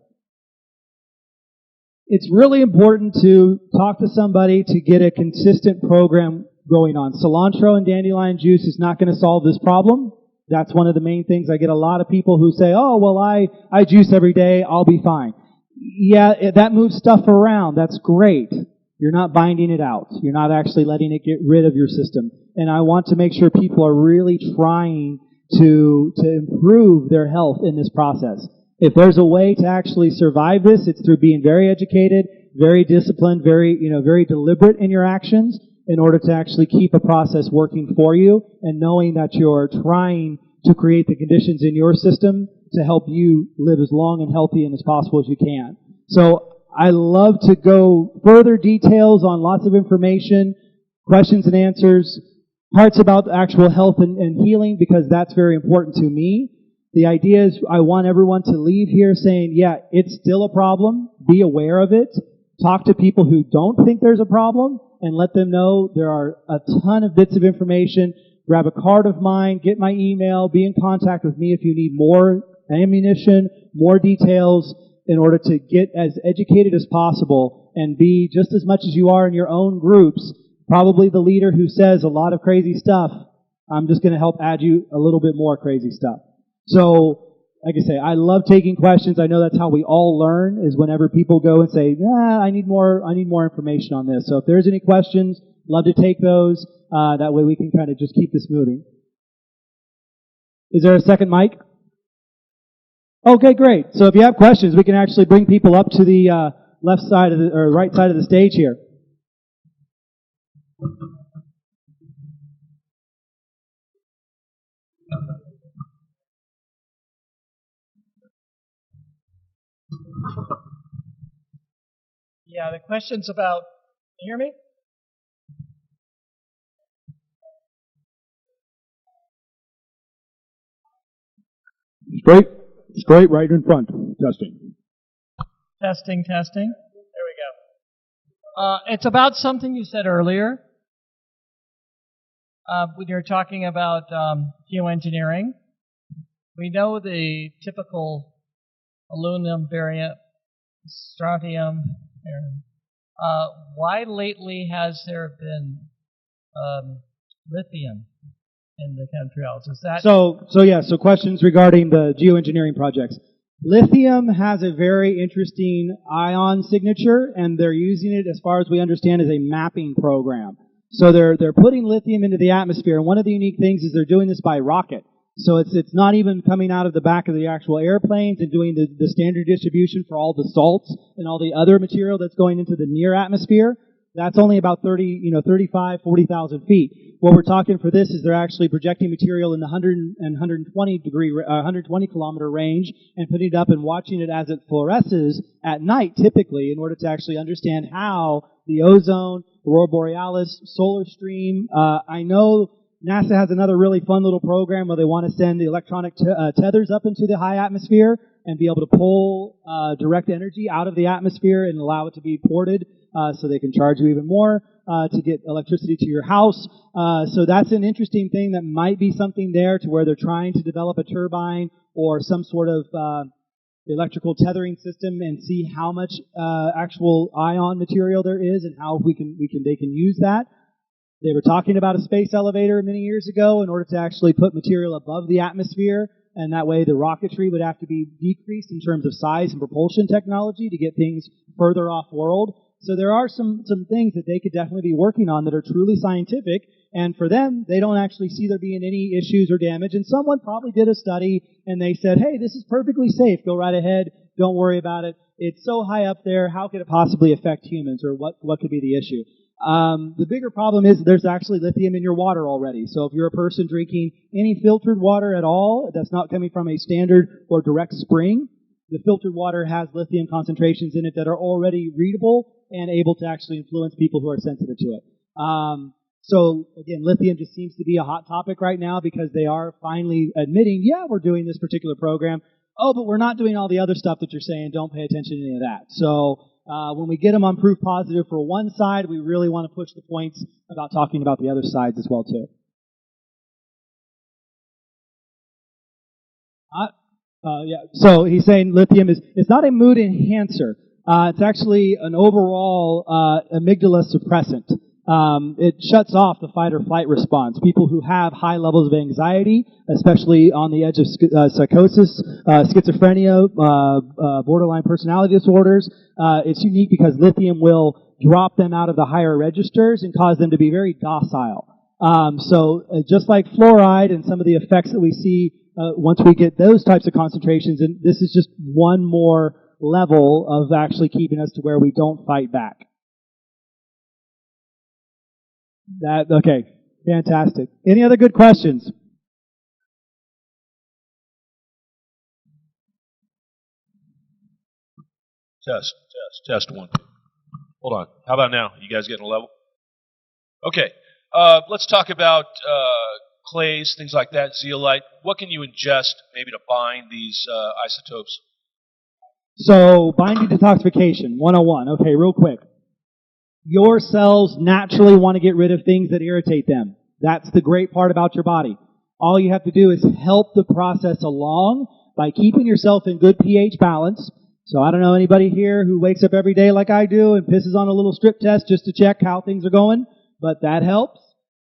[SPEAKER 2] It's really important to talk to somebody to get a consistent program going on. Cilantro and dandelion juice is not going to solve this problem. That's one of the main things. I get a lot of people who say, oh, well, I juice every day, I'll be fine. Yeah, that moves stuff around. That's great. You're not binding it out. You're not actually letting it get rid of your system. And I want to make sure people are really trying to improve their health in this process. If there's a way to actually survive this, it's through being very educated, very disciplined, very deliberate in your actions in order to actually keep a process working for you and knowing that you're trying to create the conditions in your system to help you live as long and healthy and as possible as you can. So I love to go further details on lots of information, questions and answers, parts about actual health and healing, because that's very important to me. The idea is I want everyone to leave here saying, yeah, it's still a problem. Be aware of it. Talk to people who don't think there's a problem and let them know there are a ton of bits of information. Grab a card of mine, get my email, be in contact with me if you need more ammunition, more details in order to get as educated as possible and be just as much as you are in your own groups, probably the leader who says a lot of crazy stuff. I'm just going to help add you a little bit more crazy stuff. So, like I say, I love taking questions. I know that's how we all learn, is whenever people go and say, I need more information on this. So if there's any questions, love to take those. That way we can kind of just keep this moving. Is there a second mic? Okay, great. So if you have questions, we can actually bring people up to the left side of or right side of the stage here.
[SPEAKER 3] Yeah, the question's about, can you hear me?
[SPEAKER 1] Straight right in front. Testing.
[SPEAKER 3] Testing. There we go. It's about something you said earlier when you were talking about geoengineering. We know the typical aluminum variant, strontium. Why lately has there been lithium in the chemtrails? Is that
[SPEAKER 2] So questions regarding the geoengineering projects. Lithium has a very interesting ion signature, and they're using it, as far as we understand, as a mapping program. So they're putting lithium into the atmosphere, and one of the unique things is they're doing this by rocket. So it's not even coming out of the back of the actual airplanes and doing the standard distribution for all the salts and all the other material that's going into the near atmosphere. That's only about 35, 40,000 feet. What we're talking for this is they're actually projecting material in the 120 kilometer range and putting it up and watching it as it fluoresces at night, typically, in order to actually understand how the ozone, aurora borealis, solar stream. I know NASA has another really fun little program where they want to send the electronic tethers up into the high atmosphere and be able to pull direct energy out of the atmosphere and allow it to be ported so they can charge you even more to get electricity to your house. So that's an interesting thing that might be something there to where they're trying to develop a turbine or some sort of electrical tethering system and see how much actual ion material there is and how they can use that. They were talking about a space elevator many years ago in order to actually put material above the atmosphere, and that way the rocketry would have to be decreased in terms of size and propulsion technology to get things further off-world. So there are some things that they could definitely be working on that are truly scientific, and for them, they don't actually see there being any issues or damage, and someone probably did a study, and they said, hey, this is perfectly safe, go right ahead, don't worry about it. It's so high up there, how could it possibly affect humans, or what could be the issue? The bigger problem is there's actually lithium in your water already. So if you're a person drinking any filtered water at all that's not coming from a standard or direct spring, the filtered water has lithium concentrations in it that are already readable and able to actually influence people who are sensitive to it. So again, lithium just seems to be a hot topic right now because they are finally admitting, yeah, we're doing this particular program. Oh, but we're not doing all the other stuff that you're saying. Don't pay attention to any of that. So when we get them on proof positive for one side, we really want to push the points about talking about the other sides as well too. So he's saying lithium it's not a mood enhancer. It's actually an overall amygdala suppressant. It shuts off the fight or flight response. People who have high levels of anxiety, especially on the edge of psychosis, schizophrenia, borderline personality disorders, it's unique because lithium will drop them out of the higher registers and cause them to be very docile. Just like fluoride and some of the effects that we see once we get those types of concentrations, and this is just one more level of actually keeping us to where we don't fight back. Okay, fantastic. Any other good questions?
[SPEAKER 4] Test one. Hold on. How about now? You guys getting a level? Okay. Let's talk about clays, things like that, zeolite. What can you ingest maybe to bind these isotopes?
[SPEAKER 2] So, binding detoxification, 101. Okay, real quick. Your cells naturally want to get rid of things that irritate them. That's the great part about your body. All you have to do is help the process along by keeping yourself in good pH balance. So I don't know anybody here who wakes up every day like I do and pisses on a little strip test just to check how things are going, but that helps.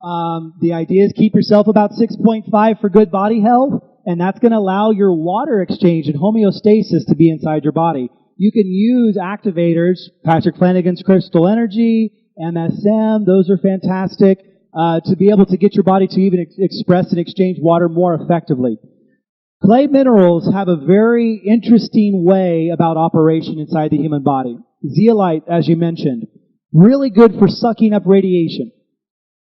[SPEAKER 2] The idea is keep yourself about 6.5 for good body health, and that's going to allow your water exchange and homeostasis to be inside your body. You can use activators, Patrick Flanagan's Crystal Energy, MSM, those are fantastic, to be able to get your body to even express and exchange water more effectively. Clay minerals have a very interesting way about operation inside the human body. Zeolite, as you mentioned, really good for sucking up radiation.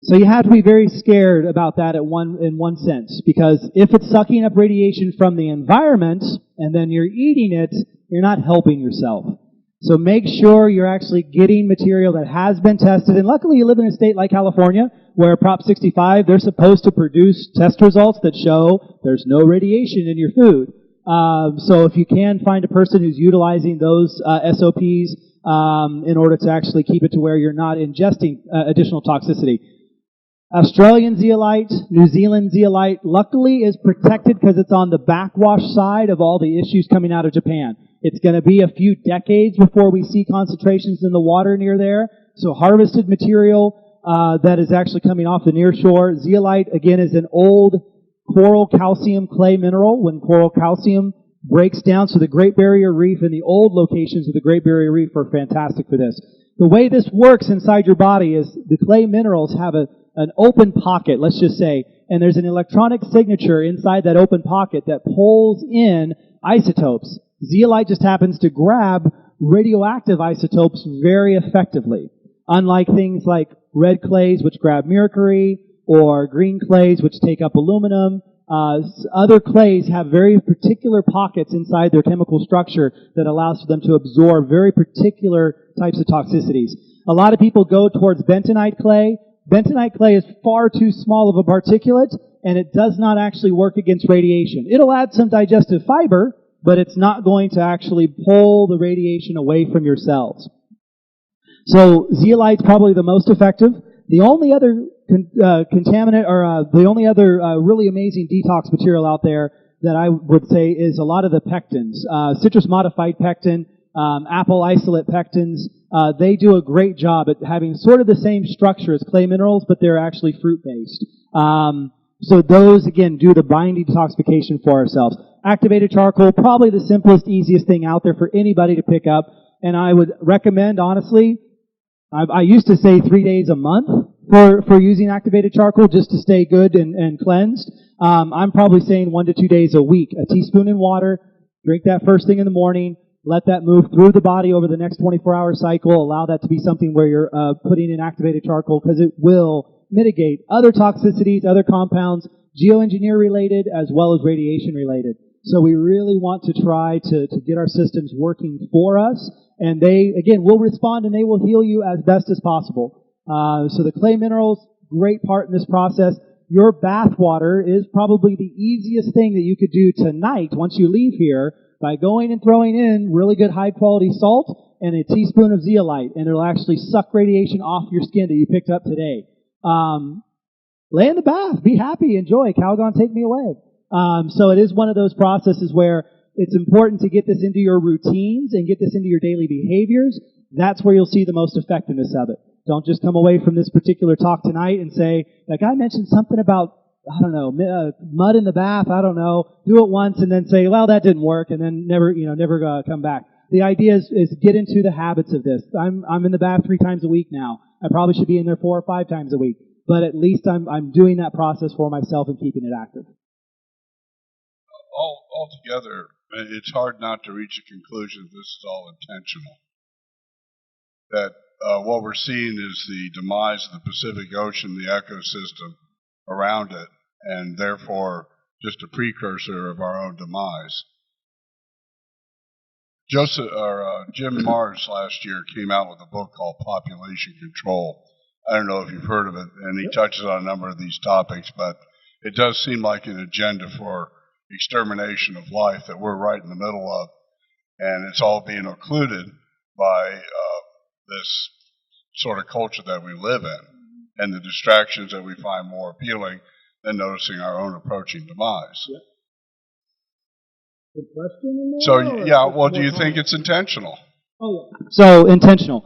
[SPEAKER 2] So you have to be very scared about that in one sense, because if it's sucking up radiation from the environment and then you're eating it, you're not helping yourself. So make sure you're actually getting material that has been tested. And luckily you live in a state like California where Prop 65, they're supposed to produce test results that show there's no radiation in your food. So if you can find a person who's utilizing those SOPs in order to actually keep it to where you're not ingesting additional toxicity. Australian zeolite, New Zealand zeolite, luckily is protected because it's on the backwash side of all the issues coming out of Japan. It's going to be a few decades before we see concentrations in the water near there. So harvested material that is actually coming off the near shore. Zeolite, again, is an old coral calcium clay mineral. When coral calcium breaks down, so the Great Barrier Reef and the old locations of the Great Barrier Reef are fantastic for this. The way this works inside your body is the clay minerals have an open pocket, let's just say, and there's an electronic signature inside that open pocket that pulls in isotopes. Zeolite just happens to grab radioactive isotopes very effectively. Unlike things like red clays, which grab mercury, or green clays, which take up aluminum, other clays have very particular pockets inside their chemical structure that allows for them to absorb very particular types of toxicities. A lot of people go towards bentonite clay. Bentonite clay is far too small of a particulate, and it does not actually work against radiation. It'll add some digestive fiber, but it's not going to actually pull the radiation away from your cells. So zeolite's probably the most effective. The only other contaminant, or the only other really amazing detox material out there that I would say is a lot of the pectins. Citrus-modified pectin, apple isolate pectins, they do a great job at having sort of the same structure as clay minerals, but they're actually fruit-based. So those, again, do the binding detoxification for ourselves. Activated charcoal, probably the simplest, easiest thing out there for anybody to pick up. And I would recommend, honestly, I used to say 3 days a month for using activated charcoal just to stay good and cleansed. I'm probably saying 1 to 2 days a week. A teaspoon in water, drink that first thing in the morning, let that move through the body over the next 24-hour cycle. Allow that to be something where you're putting in activated charcoal because it will mitigate other toxicities, other compounds, geoengineer related as well as radiation related. So we really want to try to get our systems working for us. And they, again, will respond and they will heal you as best as possible. So the clay minerals, great part in this process. Your bath water is probably the easiest thing that you could do tonight once you leave here by going and throwing in really good high quality salt and a teaspoon of zeolite, and it'll actually suck radiation off your skin that you picked up today. Lay in the bath, be happy, enjoy. Calgon, take me away. So it is one of those processes where it's important to get this into your routines and get this into your daily behaviors. That's where you'll see the most effectiveness of it. Don't just come away from this particular talk tonight and say, that guy mentioned something about, I don't know, mud in the bath, I don't know. Do it once and then say, well, that didn't work, and then never come back. The idea is get into the habits of this. I'm in the bath 3 times a week now. I probably should be in there 4 or 5 times a week. But at least I'm doing that process for myself and keeping it active.
[SPEAKER 5] Altogether, it's hard not to reach a conclusion that this is all intentional. That what we're seeing is the demise of the Pacific Ocean, the ecosystem around it, and therefore just a precursor of our own demise. Jim Mars last year came out with a book called Population Control. I don't know if you've heard of it, and he touches on a number of these topics, but it does seem like an agenda for extermination of life that we're right in the middle of, and it's all being occluded by this sort of culture that we live in, and the distractions that we find more appealing than noticing our own approaching demise.
[SPEAKER 2] Yep. Good question in there,
[SPEAKER 5] So, yeah, well, do you think it's intentional?
[SPEAKER 2] Oh, yeah. So, intentional.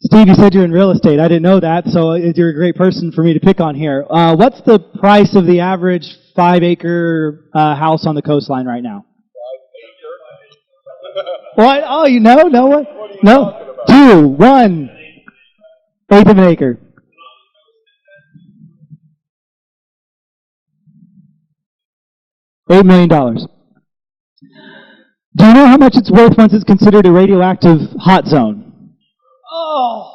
[SPEAKER 2] Steve, you said you're in real estate. I didn't know that, so you're a great person for me to pick on here. What's the price of the average 5-acre house on the coastline right now? 5 acre? What? Oh, you know? No one? No? 2, 1, 1/8 of an acre. $8 million. Do you know how much it's worth once it's considered a radioactive hot zone? Oh!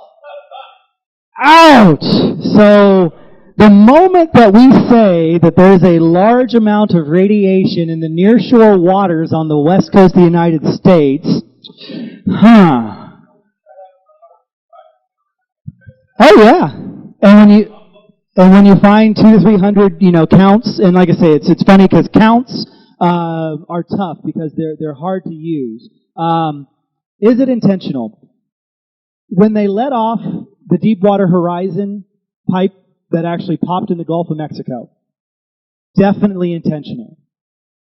[SPEAKER 2] Ouch! So, the moment that we say that there's a large amount of radiation in the nearshore waters on the west coast of the United States, Oh yeah. And when you find 200 to 300, counts, and like I say, it's funny because counts are tough because they're hard to use. Is it intentional? When they let off the Deepwater Horizon pipe that actually popped in the Gulf of Mexico, definitely intentional.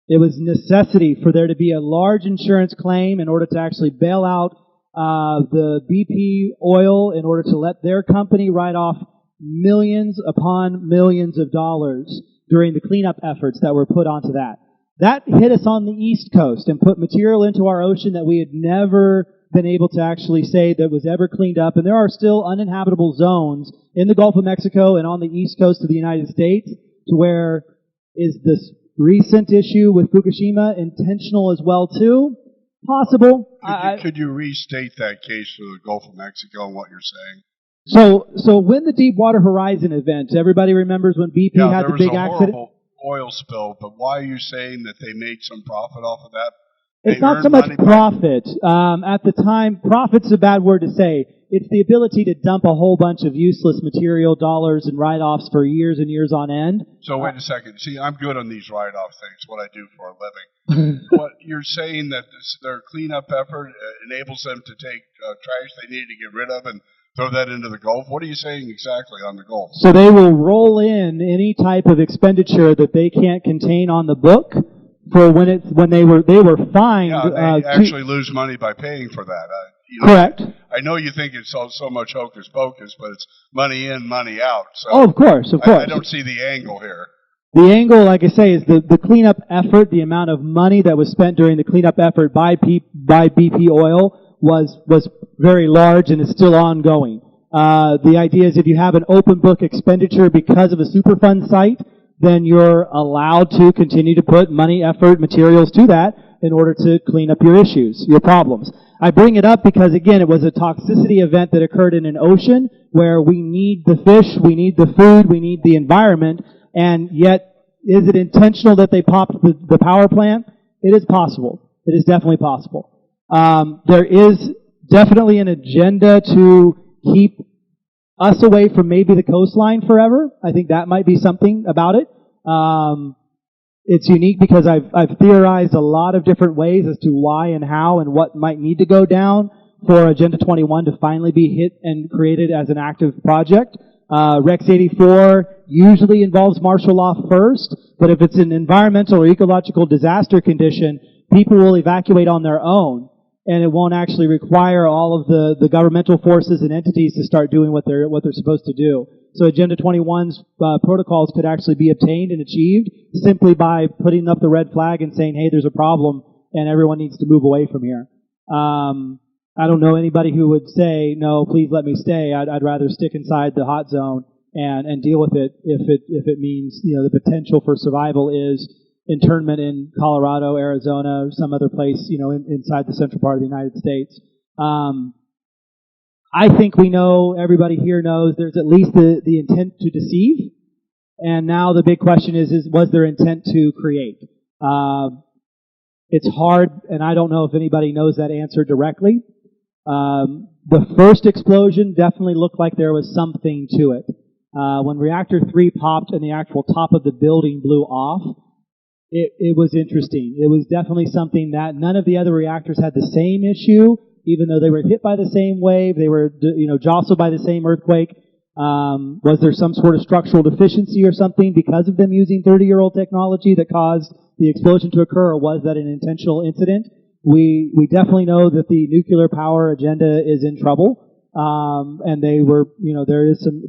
[SPEAKER 2] It was necessity for there to be a large insurance claim in order to actually bail out the BP oil in order to let their company write off millions upon millions of dollars during the cleanup efforts that were put onto that. That hit us on the East Coast and put material into our ocean that we had never been able to actually say that was ever cleaned up. And there are still uninhabitable zones in the Gulf of Mexico and on the East Coast of the United States to where is this recent issue with Fukushima intentional as well too? Possible.
[SPEAKER 5] Could you restate that case for the Gulf of Mexico and what you're saying?
[SPEAKER 2] So when the Deepwater Horizon event, everybody remembers when BP had the big accident?
[SPEAKER 5] Yeah, there was a horrible oil spill, but why are you saying that they made some profit off of that?
[SPEAKER 2] It's not so much profit. At the time, profit's a bad word to say. It's the ability to dump a whole bunch of useless material, dollars, and write-offs for years and years on end.
[SPEAKER 5] So wait a second. See, I'm good on these write-off things, what I do for a living. What you're saying that their cleanup effort enables them to take trash they need to get rid of and throw that into the Gulf? What are you saying exactly on the Gulf?
[SPEAKER 2] So they will roll in any type of expenditure that they can't contain on the book for when they were fined.
[SPEAKER 5] Yeah, they actually lose money by paying for that.
[SPEAKER 2] Correct.
[SPEAKER 5] I know you think it's so much hocus pocus, but it's money in, money out. So
[SPEAKER 2] of course.
[SPEAKER 5] I don't see the angle here.
[SPEAKER 2] The angle, like I say, is the cleanup effort, the amount of money that was spent during the cleanup effort by BP Oil was very large and is still ongoing. The idea is if you have an open book expenditure because of a Superfund site, then you're allowed to continue to put money, effort, materials to that in order to clean up your issues, your problems. I bring it up because, again, it was a toxicity event that occurred in an ocean where we need the fish, we need the food, we need the environment, and yet, is it intentional that they popped the power plant? It is possible. It is definitely possible. There is definitely an agenda to keep us away from maybe the coastline forever. I think that might be something about it. It's unique because I've theorized a lot of different ways as to why and how and what might need to go down for Agenda 21 to finally be hit and created as an active project. Rex 84 usually involves martial law first, but if it's an environmental or ecological disaster condition, people will evacuate on their own. and it won't actually require all of the governmental forces and entities to start doing what they're supposed to do. So Agenda 21's protocols could actually be obtained and achieved simply by putting up the red flag and saying, hey, there's a problem and everyone needs to move away from here. I don't know anybody who would say, no, please let me stay. I'd rather stick inside the hot zone and deal with it if it means, the potential for survival is internment in Colorado, Arizona, some other place, inside the central part of the United States. I think we know, everybody here knows, there's at least the intent to deceive. And now the big question is was there intent to create? It's hard, and I don't know if anybody knows that answer directly. The first explosion definitely looked like there was something to it. When reactor 3 popped and the actual top of the building blew off, it was interesting. It was definitely something that none of the other reactors had the same issue, even though they were hit by the same wave, they were, jostled by the same earthquake. Was there some sort of structural deficiency or something because of them using 30-year-old technology that caused the explosion to occur, or was that an intentional incident? We definitely know that the nuclear power agenda is in trouble, and they were, there is some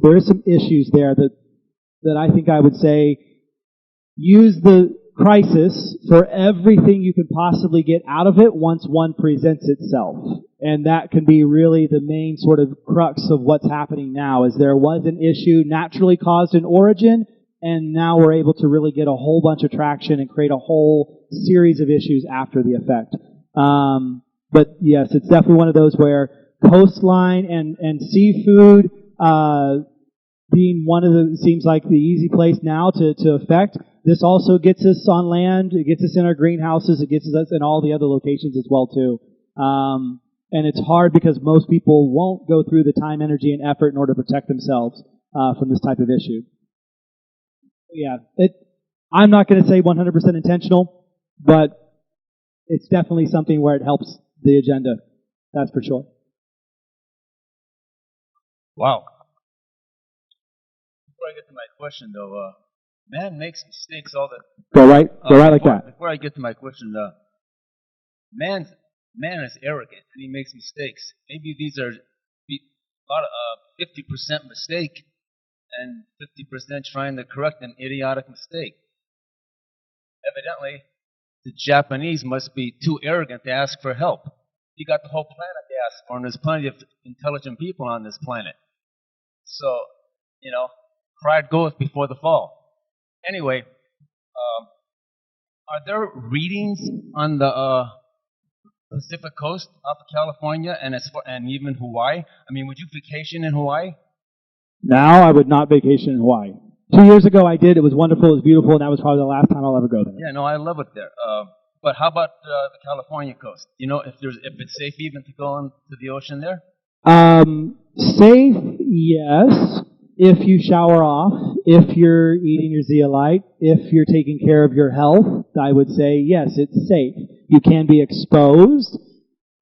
[SPEAKER 2] issues there that I think I would say use the crisis for everything you can possibly get out of it once one presents itself. And that can be really the main sort of crux of what's happening now, is there was an issue naturally caused in origin, and now we're able to really get a whole bunch of traction and create a whole series of issues after the effect. But yes, it's definitely one of those where coastline and seafood being one of the, seems like the easy place now to affect. This also gets us on land, it gets us in our greenhouses, it gets us in all the other locations as well too. And it's hard because most people won't go through the time, energy, and effort in order to protect themselves from this type of issue. Yeah, I'm not going to say 100% intentional, but it's definitely something where it helps the agenda. That's for sure.
[SPEAKER 6] Wow. Before I get to my question, though, man makes mistakes all the...
[SPEAKER 2] Go right like that.
[SPEAKER 6] Before I get to my question, man is arrogant and he makes mistakes. Maybe these are about 50% mistake and 50% trying to correct an idiotic mistake. Evidently, the Japanese must be too arrogant to ask for help. You got the whole planet to ask for, and there's plenty of intelligent people on this planet. So, pride goeth before the fall. Anyway, are there readings on the Pacific coast off of California and even Hawaii? I mean, would you vacation in Hawaii?
[SPEAKER 2] Now I would not vacation in Hawaii. 2 years ago I did. It was wonderful. It was beautiful, and that was probably the last time I'll ever go there.
[SPEAKER 6] Yeah, no, I love it there. But how about the California coast? If it's safe even to go into the ocean there?
[SPEAKER 2] Safe, yes. If you shower off, if you're eating your zeolite, if you're taking care of your health, I would say yes, it's safe. You can be exposed.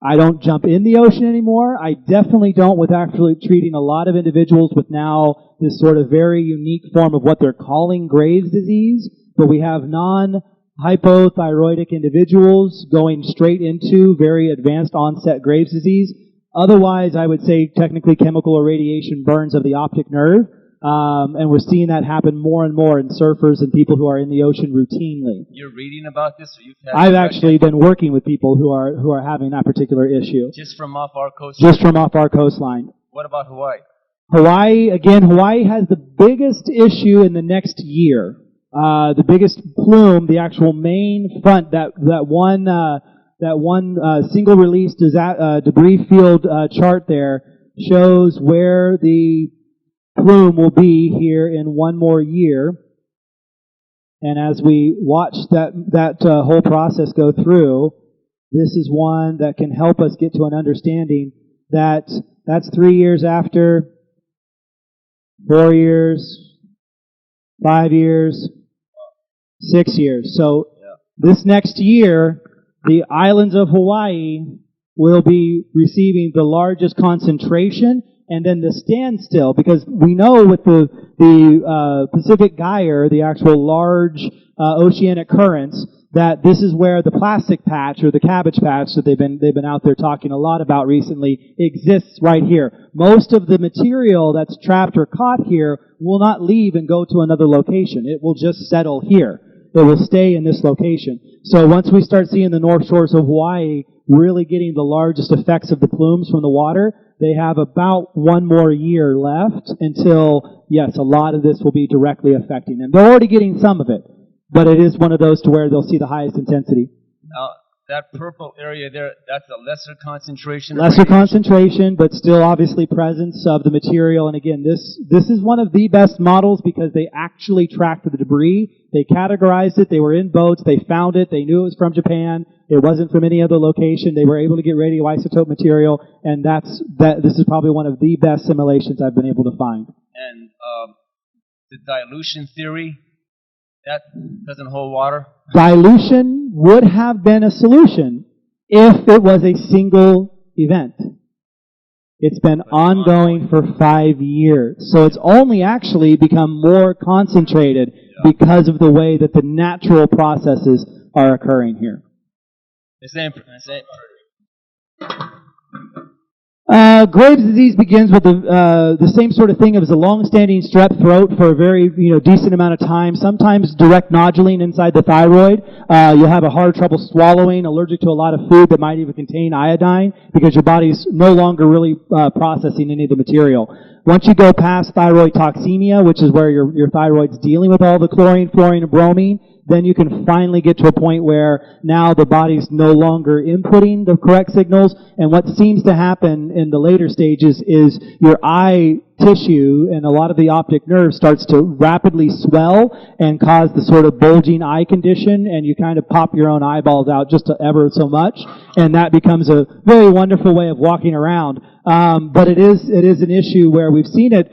[SPEAKER 2] I don't jump in the ocean anymore. I definitely don't with actually treating a lot of individuals with now this sort of very unique form of what they're calling Graves' disease, but we have non-hypothyroidic individuals going straight into very advanced onset Graves' disease. Otherwise, I would say technically chemical or radiation burns of the optic nerve, and we're seeing that happen more and more in surfers and people who are in the ocean routinely.
[SPEAKER 6] You're reading about this, or you've had?
[SPEAKER 2] I've actually been working with people who are having that particular issue.
[SPEAKER 6] Just from off our coastline?
[SPEAKER 2] Just from off our coastline.
[SPEAKER 6] What about Hawaii?
[SPEAKER 2] Hawaii has the biggest issue in the next year. The biggest plume, the actual main front, that one single release debris field chart there shows where the plume will be here in one more year. And as we watch that whole process go through, this is one that can help us get to an understanding that that's 3 years after, 4 years, 5 years, 6 years. So this next year, the islands of Hawaii will be receiving the largest concentration, and then the standstill, because we know with the Pacific Gyre, the actual large oceanic currents, that this is where the plastic patch or the cabbage patch that they've been out there talking a lot about recently exists right here. Most of the material that's trapped or caught here will not leave and go to another location. It will just settle here. It will stay in this location. So once we start seeing the North Shores of Hawaii really getting the largest effects of the plumes from the water, they have about 1 more year left until, yes, a lot of this will be directly affecting them. They're already getting some of it, but it is one of those to where they'll see the highest intensity.
[SPEAKER 6] That purple area there, that's a lesser concentration.
[SPEAKER 2] Lesser concentration, but still obviously presence of the material. And again, this is one of the best models because they actually tracked the debris. They categorized it. They were in boats. They found it. They knew it was from Japan. It wasn't from any other location. They were able to get radioisotope material, and this is probably one of the best simulations I've been able to find.
[SPEAKER 6] And the dilution theory, that doesn't hold water?
[SPEAKER 2] Dilution would have been a solution if it was a single event. It's been ongoing for 5 years. So it's only actually become more concentrated because of the way that the natural processes are occurring here. Graves' disease begins with the same sort of thing as a long-standing strep throat for a very decent amount of time. Sometimes direct noduling inside the thyroid. You'll have a hard trouble swallowing, allergic to a lot of food that might even contain iodine because your body's no longer really processing any of the material. Once you go past thyroid toxemia, which is where your thyroid's dealing with all the chlorine, fluorine, and bromine, then you can finally get to a point where now the body's no longer inputting the correct signals. And what seems to happen in the later stages is your eye tissue and a lot of the optic nerve starts to rapidly swell and cause the sort of bulging eye condition, and you kind of pop your own eyeballs out just ever so much. And that becomes a very wonderful way of walking around. But it is an issue where we've seen it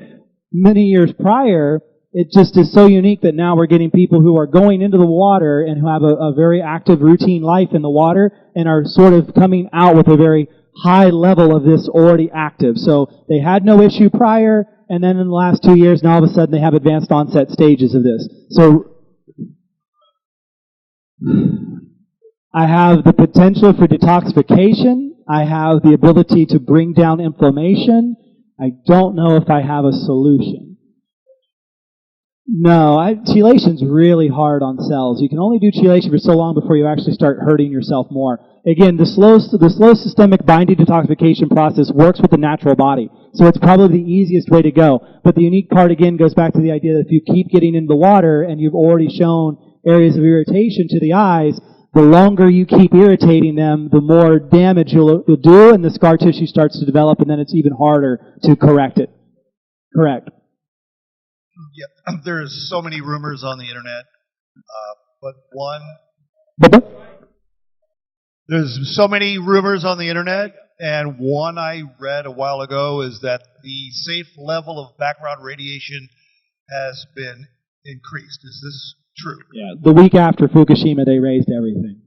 [SPEAKER 2] many years prior. It just is so unique that now we're getting people who are going into the water and who have a very active routine life in the water and are sort of coming out with a very high level of this already active. So they had no issue prior, and then in the last 2 years, now all of a sudden they have advanced onset stages of this. So I have the potential for detoxification. I have the ability to bring down inflammation. I don't know if I have a solution. No, chelation's really hard on cells. You can only do chelation for so long before you actually start hurting yourself more. Again, the slow systemic binding detoxification process works with the natural body. So it's probably the easiest way to go. But the unique part, again, goes back to the idea that if you keep getting into the water and you've already shown areas of irritation to the eyes, the longer you keep irritating them, the more damage you'll do, and the scar tissue starts to develop, and then it's even harder to correct it. Correct.
[SPEAKER 7] Yeah, there's so many rumors on the internet, there's so many rumors on the internet, and one I read a while ago is that the safe level of background radiation has been increased. Is this true?
[SPEAKER 2] Yeah, the week after Fukushima, they raised everything.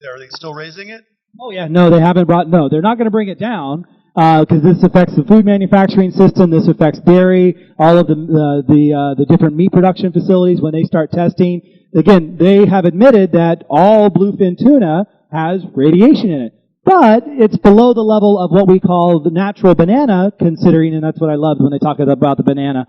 [SPEAKER 7] Are they still raising it?
[SPEAKER 2] Oh yeah, no, they haven't no, they're not going to bring it down. Because this affects the food manufacturing system, this affects dairy, all of the different meat production facilities when they start testing. Again, they have admitted that all bluefin tuna has radiation in it. But it's below the level of what we call the natural banana, considering, and that's what I loved when they talk about the banana.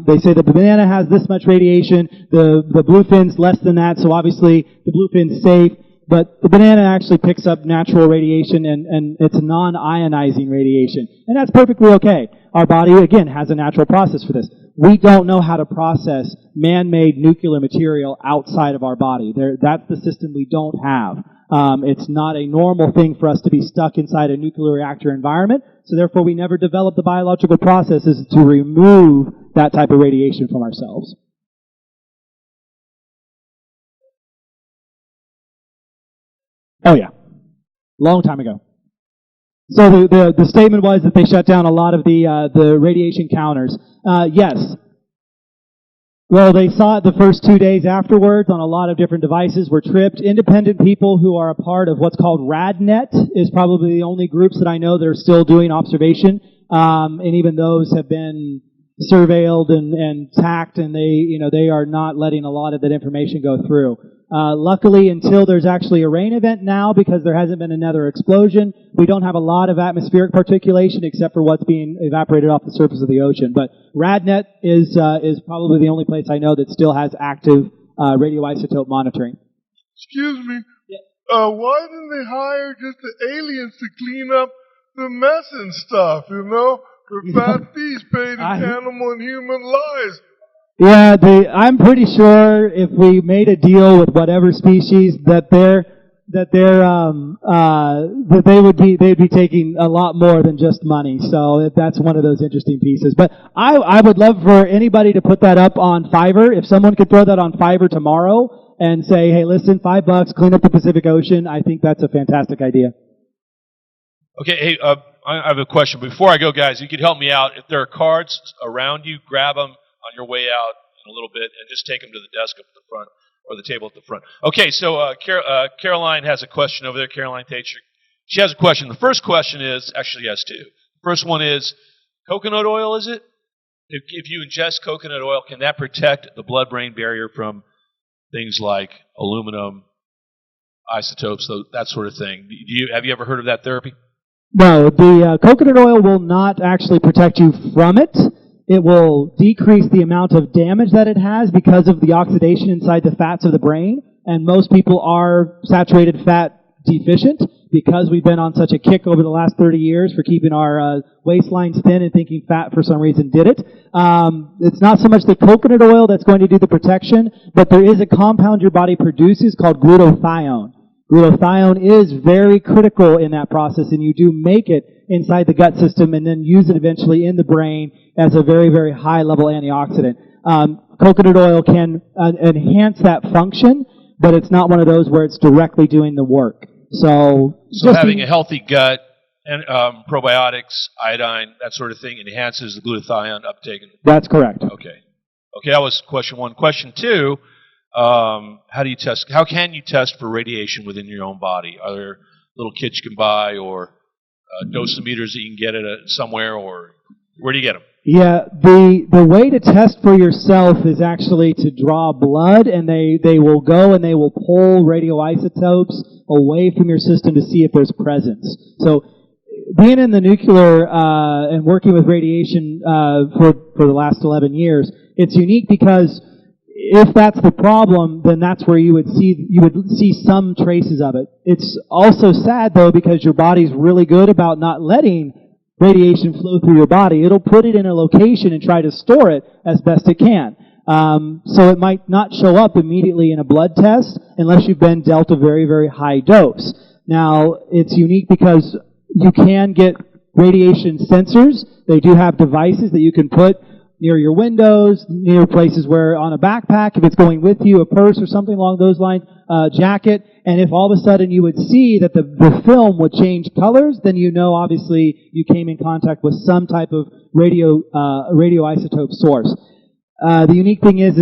[SPEAKER 2] They say that the banana has this much radiation, the bluefin's less than that, so obviously the bluefin's safe. But the banana actually picks up natural radiation, and it's non-ionizing radiation. And that's perfectly okay. Our body, again, has a natural process for this. We don't know how to process man-made nuclear material outside of our body. That's the system we don't have. It's not a normal thing for us to be stuck inside a nuclear reactor environment, so therefore we never develop the biological processes to remove that type of radiation from ourselves. Oh yeah, long time ago. So the statement was that they shut down a lot of the radiation counters. Yes. Well, they saw it the first 2 days afterwards on a lot of different devices were tripped. Independent people who are a part of what's called RadNet is probably the only groups that I know that are still doing observation. And even those have been surveilled and tacked, and they are not letting a lot of that information go through. Luckily, until there's actually a rain event now, because there hasn't been another explosion, we don't have a lot of atmospheric particulation except for what's being evaporated off the surface of the ocean. But RadNet is probably the only place I know that still has active radioisotope monitoring.
[SPEAKER 8] Excuse me. Why didn't they hire just the aliens to clean up the mess and stuff, you know? The fat fees paid in animal and human lives.
[SPEAKER 2] Yeah, I'm pretty sure if we made a deal with whatever species that they'd be taking a lot more than just money. So that's one of those interesting pieces. But I would love for anybody to put that up on Fiverr. If someone could throw that on Fiverr tomorrow and say, hey, listen, $5, clean up the Pacific Ocean, I think that's a fantastic idea.
[SPEAKER 4] Okay, hey, I have a question. Before I go, guys, you could help me out. If there are cards around you, grab them on your way out in a little bit and just take them to the desk up at the front or the table at the front. Okay, so Caroline has a question over there. Caroline Tate. She has a question. The first question is, actually she has two. The first one is, coconut oil, is it? If you ingest coconut oil, can that protect the blood-brain barrier from things like aluminum, isotopes, that sort of thing? Have you ever heard of that therapy?
[SPEAKER 2] No, the coconut oil will not actually protect you from it. It will decrease the amount of damage that it has because of the oxidation inside the fats of the brain. And most people are saturated fat deficient because we've been on such a kick over the last 30 years for keeping our waistlines thin and thinking fat for some reason did it. It's not so much the coconut oil that's going to do the protection, but there is a compound your body produces called glutathione. Glutathione is very critical in that process, and you do make it inside the gut system and then use it eventually in the brain as a very, very high-level antioxidant. Coconut oil can enhance that function, but it's not one of those where it's directly doing the work. So
[SPEAKER 4] having a healthy gut and probiotics, iodine, that sort of thing enhances the glutathione uptake.
[SPEAKER 2] That's correct.
[SPEAKER 4] Okay, that was question one. Question two. How do you test? How can you test for radiation within your own body? Are there little kits you can buy, or dosimeters that you can get at somewhere, or where do you get them?
[SPEAKER 2] Yeah, the way to test for yourself is actually to draw blood, and they will go and they will pull radioisotopes away from your system to see if there's presence. So, being in the nuclear and working with radiation for the last 11 years, it's unique because if that's the problem, then that's where you would see some traces of it. It's also sad though because your body's really good about not letting radiation flow through your body. It'll put it in a location and try to store it as best it can. So it might not show up immediately in a blood test unless you've been dealt a very, very high dose. Now, it's unique because you can get radiation sensors. They do have devices that you can put near your windows, near places where on a backpack, if it's going with you, a purse or something along those lines, jacket, and if all of a sudden you would see that the film would change colors, then you know obviously you came in contact with some type of radioisotope source. The unique thing is,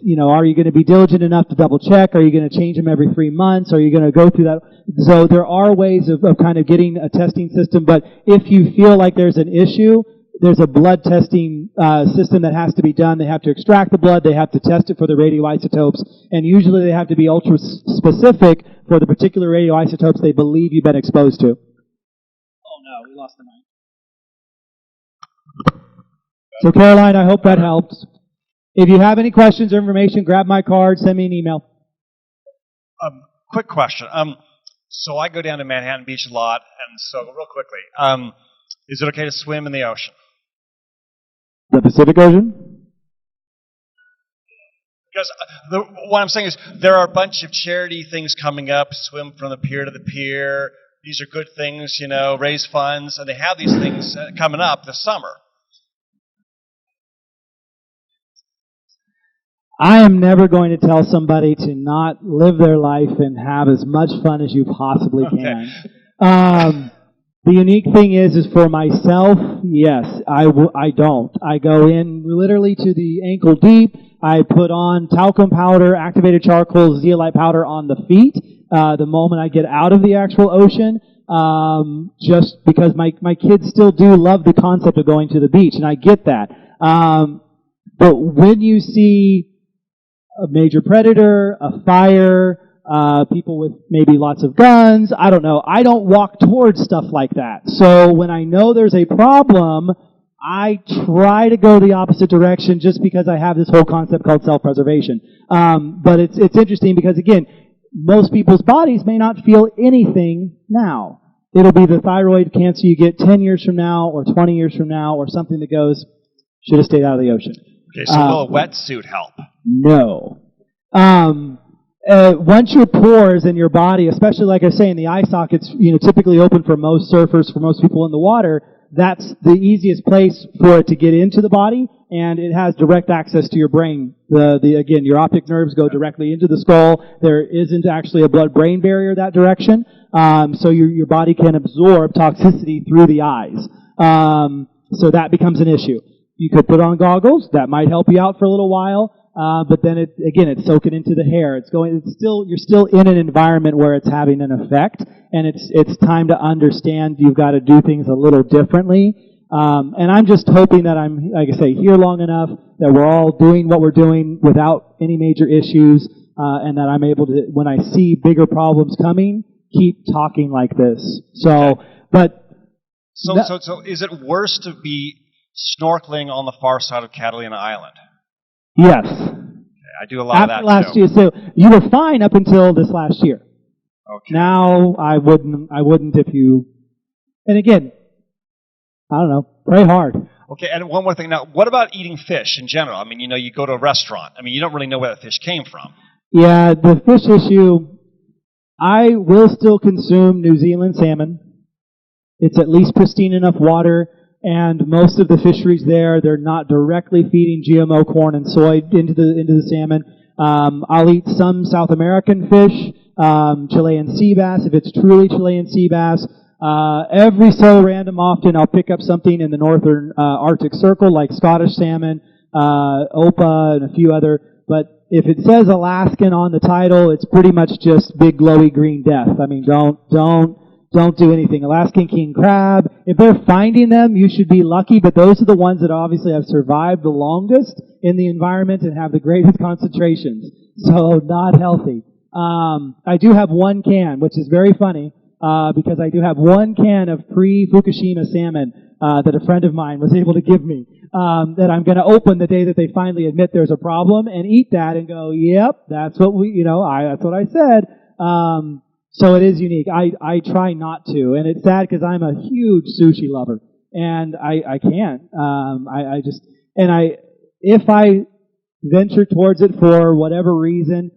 [SPEAKER 2] you know, are you going to be diligent enough to double check? Are you going to change them every 3 months? Are you going to go through that? So there are ways of kind of getting a testing system, but if you feel like there's an issue, there's a blood testing system that has to be done. They have to extract the blood. They have to test it for the radioisotopes. And usually they have to be ultra-specific for the particular radioisotopes they believe you've been exposed to. Oh, no, we lost the mic. So, Caroline, I hope that helps. If you have any questions or information, grab my card, send me an email.
[SPEAKER 9] Quick question. So I go down to Manhattan Beach a lot, and so real quickly, is it okay to swim in the ocean?
[SPEAKER 2] The Pacific Ocean?
[SPEAKER 9] Because what I'm saying is there are a bunch of charity things coming up, swim from the pier to the pier. These are good things, you know, raise funds, and they have these things coming up this summer.
[SPEAKER 2] I am never going to tell somebody to not live their life and have as much fun as you possibly can. The unique thing is for myself, yes, I don't. I go in literally to the ankle deep. I put on talcum powder, activated charcoal, zeolite powder on the feet the moment I get out of the actual ocean, just because my kids still do love the concept of going to the beach, and I get that. But when you see a major predator, a fire, people with maybe lots of guns. I don't know. I don't walk towards stuff like that. So when I know there's a problem, I try to go the opposite direction just because I have this whole concept called self-preservation. But it's interesting because, again, most people's bodies may not feel anything now. It'll be the thyroid cancer you get 10 years from now or 20 years from now or something that goes, should have stayed out of the ocean.
[SPEAKER 9] Okay, so will a wetsuit help?
[SPEAKER 2] No. Once your pores in your body, especially like I say in the eye sockets, typically open for most surfers, for most people in the water, that's the easiest place for it to get into the body, and it has direct access to your brain. Again, your optic nerves go directly into the skull. There isn't actually a blood-brain barrier that direction, so your body can absorb toxicity through the eyes. So that becomes an issue. You could put on goggles. That might help you out for a little while. But then it's soaking into the hair. You're still in an environment where it's having an effect, and it's time to understand you've got to do things a little differently. And I'm just hoping that I'm, like I say, here long enough that we're all doing what we're doing without any major issues, and that I'm able to, when I see bigger problems coming, keep talking like this. So
[SPEAKER 9] is it worse to be snorkeling on the far side of Catalina Island?
[SPEAKER 2] Yes.
[SPEAKER 9] I do a lot of that
[SPEAKER 2] last
[SPEAKER 9] too.
[SPEAKER 2] year, so you were fine up until this last year.
[SPEAKER 9] Okay.
[SPEAKER 2] Now I wouldn't if you. And again, I don't know. Pray hard.
[SPEAKER 9] Okay, and one more thing. Now, what about eating fish in general? I mean, you go to a restaurant. I mean, you don't really know where the fish came from.
[SPEAKER 2] Yeah, the fish issue. I will still consume New Zealand salmon. It's at least pristine enough water. And most of the fisheries there, they're not directly feeding GMO corn and soy into the salmon. I'll eat some South American fish, Chilean sea bass, if it's truly Chilean sea bass. Every so random often, I'll pick up something in the northern Arctic Circle, like Scottish salmon, Opa, and a few other. But if it says Alaskan on the title, it's pretty much just big glowy green death. I mean, don't do anything. Alaskan king crab, if they're finding them, you should be lucky, but those are the ones that obviously have survived the longest in the environment and have the greatest concentrations. So, not healthy. I do have one can, which is very funny, because I do have one can of pre-Fukushima salmon that a friend of mine was able to give me, that I'm going to open the day that they finally admit there's a problem and eat that and go, yep, that's what that's what I said. So it is unique. I try not to, and it's sad because I'm a huge sushi lover, and I can't. If I venture towards it for whatever reason,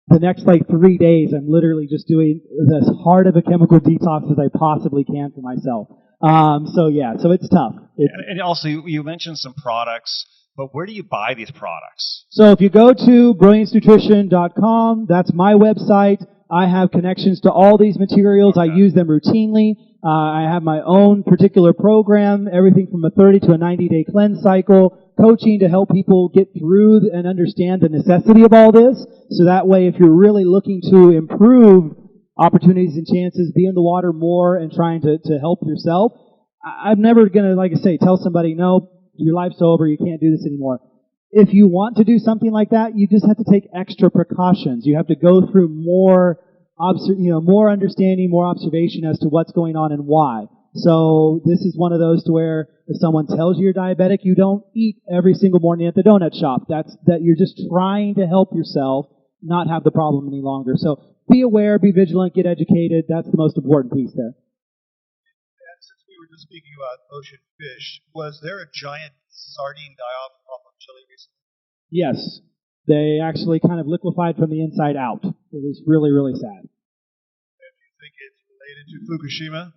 [SPEAKER 2] the next 3 days I'm literally just doing as hard of a chemical detox as I possibly can for myself. So it's tough.
[SPEAKER 9] And also, you mentioned some products, but where do you buy these products?
[SPEAKER 2] So if you go to brilliancenutrition.com, that's my website. I have connections to all these materials.
[SPEAKER 9] Okay.
[SPEAKER 2] I use them routinely. I have my own particular program, everything from a 30 to a 90-day cleanse cycle, coaching to help people get through and understand the necessity of all this. So that way, if you're really looking to improve opportunities and chances, be in the water more and trying to help yourself, I'm never going to, like I say, tell somebody, no, your life's over, you can't do this anymore. If you want to do something like that, you just have to take extra precautions. You have to go through more understanding, more observation as to what's going on and why. So this is one of those to where if someone tells you you're diabetic, you don't eat every single morning at the donut shop. That you're just trying to help yourself not have the problem any longer. So be aware, be vigilant, get educated. That's the most important piece there.
[SPEAKER 7] And since we were just speaking about ocean fish, was there a giant sardine die-off off of Chile recently?
[SPEAKER 2] Yes. They actually kind of liquefied from the inside out. It was really, really sad.
[SPEAKER 7] And do you think it's related to Fukushima?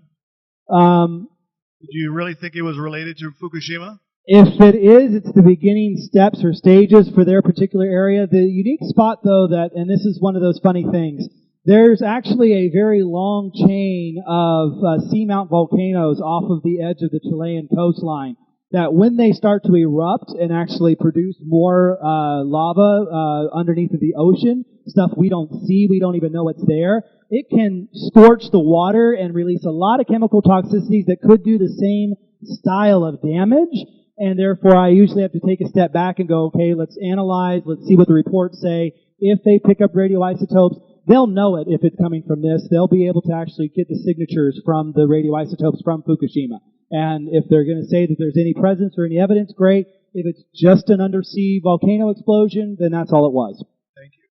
[SPEAKER 7] Do you really think it was related to Fukushima?
[SPEAKER 2] If it is, it's the beginning steps or stages for their particular area. The unique spot, though, and this is one of those funny things, there's actually a very long chain of seamount volcanoes off of the edge of the Chilean coastline that when they start to erupt and actually produce more lava underneath of the ocean, stuff we don't see, we don't even know it's there, it can scorch the water and release a lot of chemical toxicities that could do the same style of damage. and therefore I usually have to take a step back and go, okay, let's analyze, let's see what the reports say. If they pick up radioisotopes, they'll know it if it's coming from this. They'll be able to actually get the signatures from the radioisotopes from Fukushima. And if they're going to say that there's any presence or any evidence, great. If it's just an undersea volcano explosion, then that's all it was.
[SPEAKER 7] Thank you.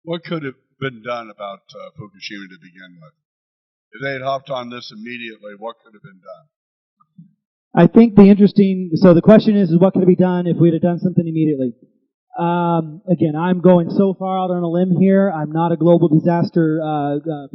[SPEAKER 5] What could have been done about Fukushima to begin with? If they had hopped on this immediately, what could have been done?
[SPEAKER 2] I think so the question is what could be done if we'd have done something immediately? Again, I'm going so far out on a limb here. I'm not a global disaster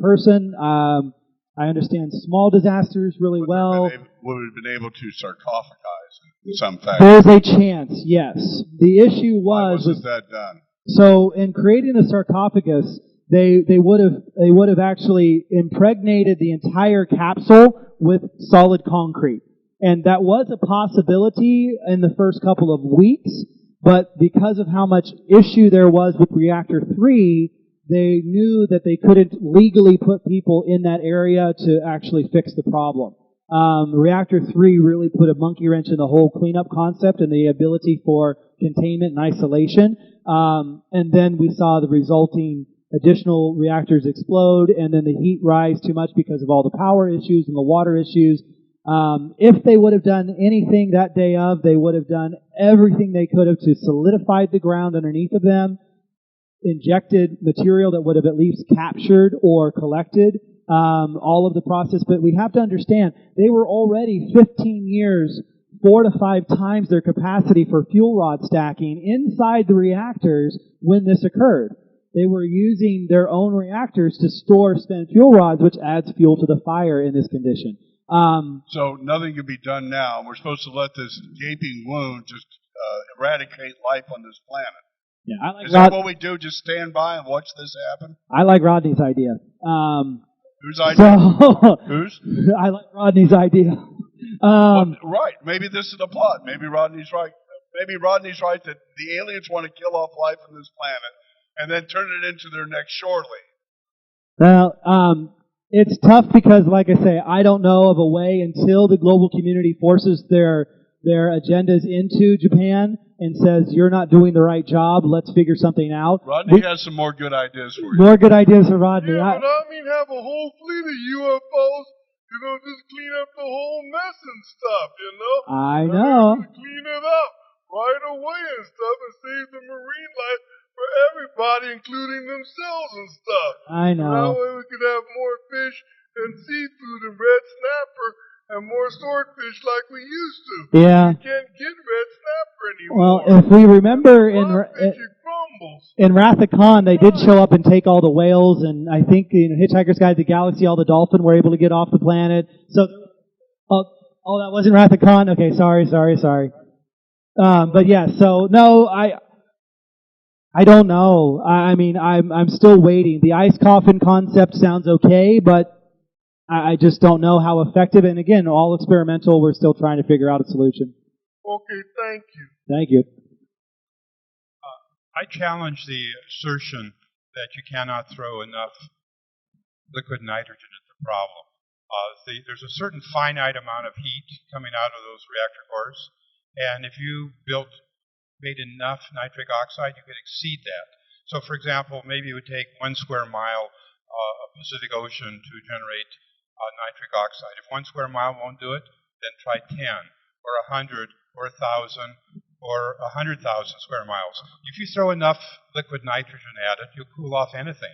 [SPEAKER 2] person. I understand small disasters really well.
[SPEAKER 5] Would have been able to sarcophagize in some fashion.
[SPEAKER 2] There's a chance, yes. The issue
[SPEAKER 5] Why wasn't that done?
[SPEAKER 2] So in creating the sarcophagus, they would have actually impregnated the entire capsule with solid concrete. And that was a possibility in the first couple of weeks, but because of how much issue there was with Reactor 3, they knew that they couldn't legally put people in that area to actually fix the problem. Reactor 3 really put a monkey wrench in the whole cleanup concept and the ability for containment and isolation. And then we saw the resulting additional reactors explode, and then the heat rise too much because of all the power issues and the water issues. If they would have done anything that day of, they would have done everything they could have to solidify the ground underneath of them, injected material that would have at least captured or collected all of the process. But we have to understand, they were already 15 years, 4 to 5 times their capacity for fuel rod stacking inside the reactors when this occurred. They were using their own reactors to store spent fuel rods, which adds fuel to the fire in this condition.
[SPEAKER 5] So nothing can be done now. We're supposed to let this gaping wound just eradicate life on this planet.
[SPEAKER 2] Yeah,
[SPEAKER 5] Is that what we do? Just stand by and watch this happen?
[SPEAKER 2] I like Rodney's idea.
[SPEAKER 5] Whose idea? Whose?
[SPEAKER 2] I like Rodney's idea.
[SPEAKER 5] Right. Maybe this is the plot. Maybe Rodney's right. Maybe Rodney's right that the aliens want to kill off life on this planet and then turn it into their next shore leave.
[SPEAKER 2] Well, it's tough because, like I say, I don't know of a way until the global community forces their agendas into Japan and says, you're not doing the right job, let's figure something out.
[SPEAKER 5] Rodney has some more good ideas for you.
[SPEAKER 2] More good ideas for Rodney.
[SPEAKER 8] Yeah, but I mean have a whole fleet of UFOs, just clean up the whole mess and stuff,
[SPEAKER 2] I know.
[SPEAKER 8] Just clean it up right away and stuff and save the marine life for everybody, including themselves and stuff.
[SPEAKER 2] I know.
[SPEAKER 8] That way we could have more fish and seafood and red snapper and more swordfish like we used to.
[SPEAKER 2] Yeah.
[SPEAKER 8] You can't get red snapper anymore.
[SPEAKER 2] Well, if we remember in Wrath of Khan, they did show up and take all the whales, and I think in Hitchhiker's Guide to the Galaxy, all the dolphin were able to get off the planet. So, that wasn't Wrath of Khan? Okay, sorry. But yeah, so no, I don't know. I mean, I'm still waiting. The ice coffin concept sounds okay, but I just don't know how effective. And again, all experimental. We're still trying to figure out a solution.
[SPEAKER 8] Okay, thank you.
[SPEAKER 2] Thank you.
[SPEAKER 10] I challenge the assertion that you cannot throw enough liquid nitrogen at the problem. There's a certain finite amount of heat coming out of those reactor cores, and if you made enough nitric oxide, you could exceed that. So, for example, maybe it would take 1 square mile of Pacific Ocean to generate nitric oxide. If 1 square mile won't do it, then try 10, or 100, or 1,000, or 100,000 square miles. If you throw enough liquid nitrogen at it, you'll cool off anything.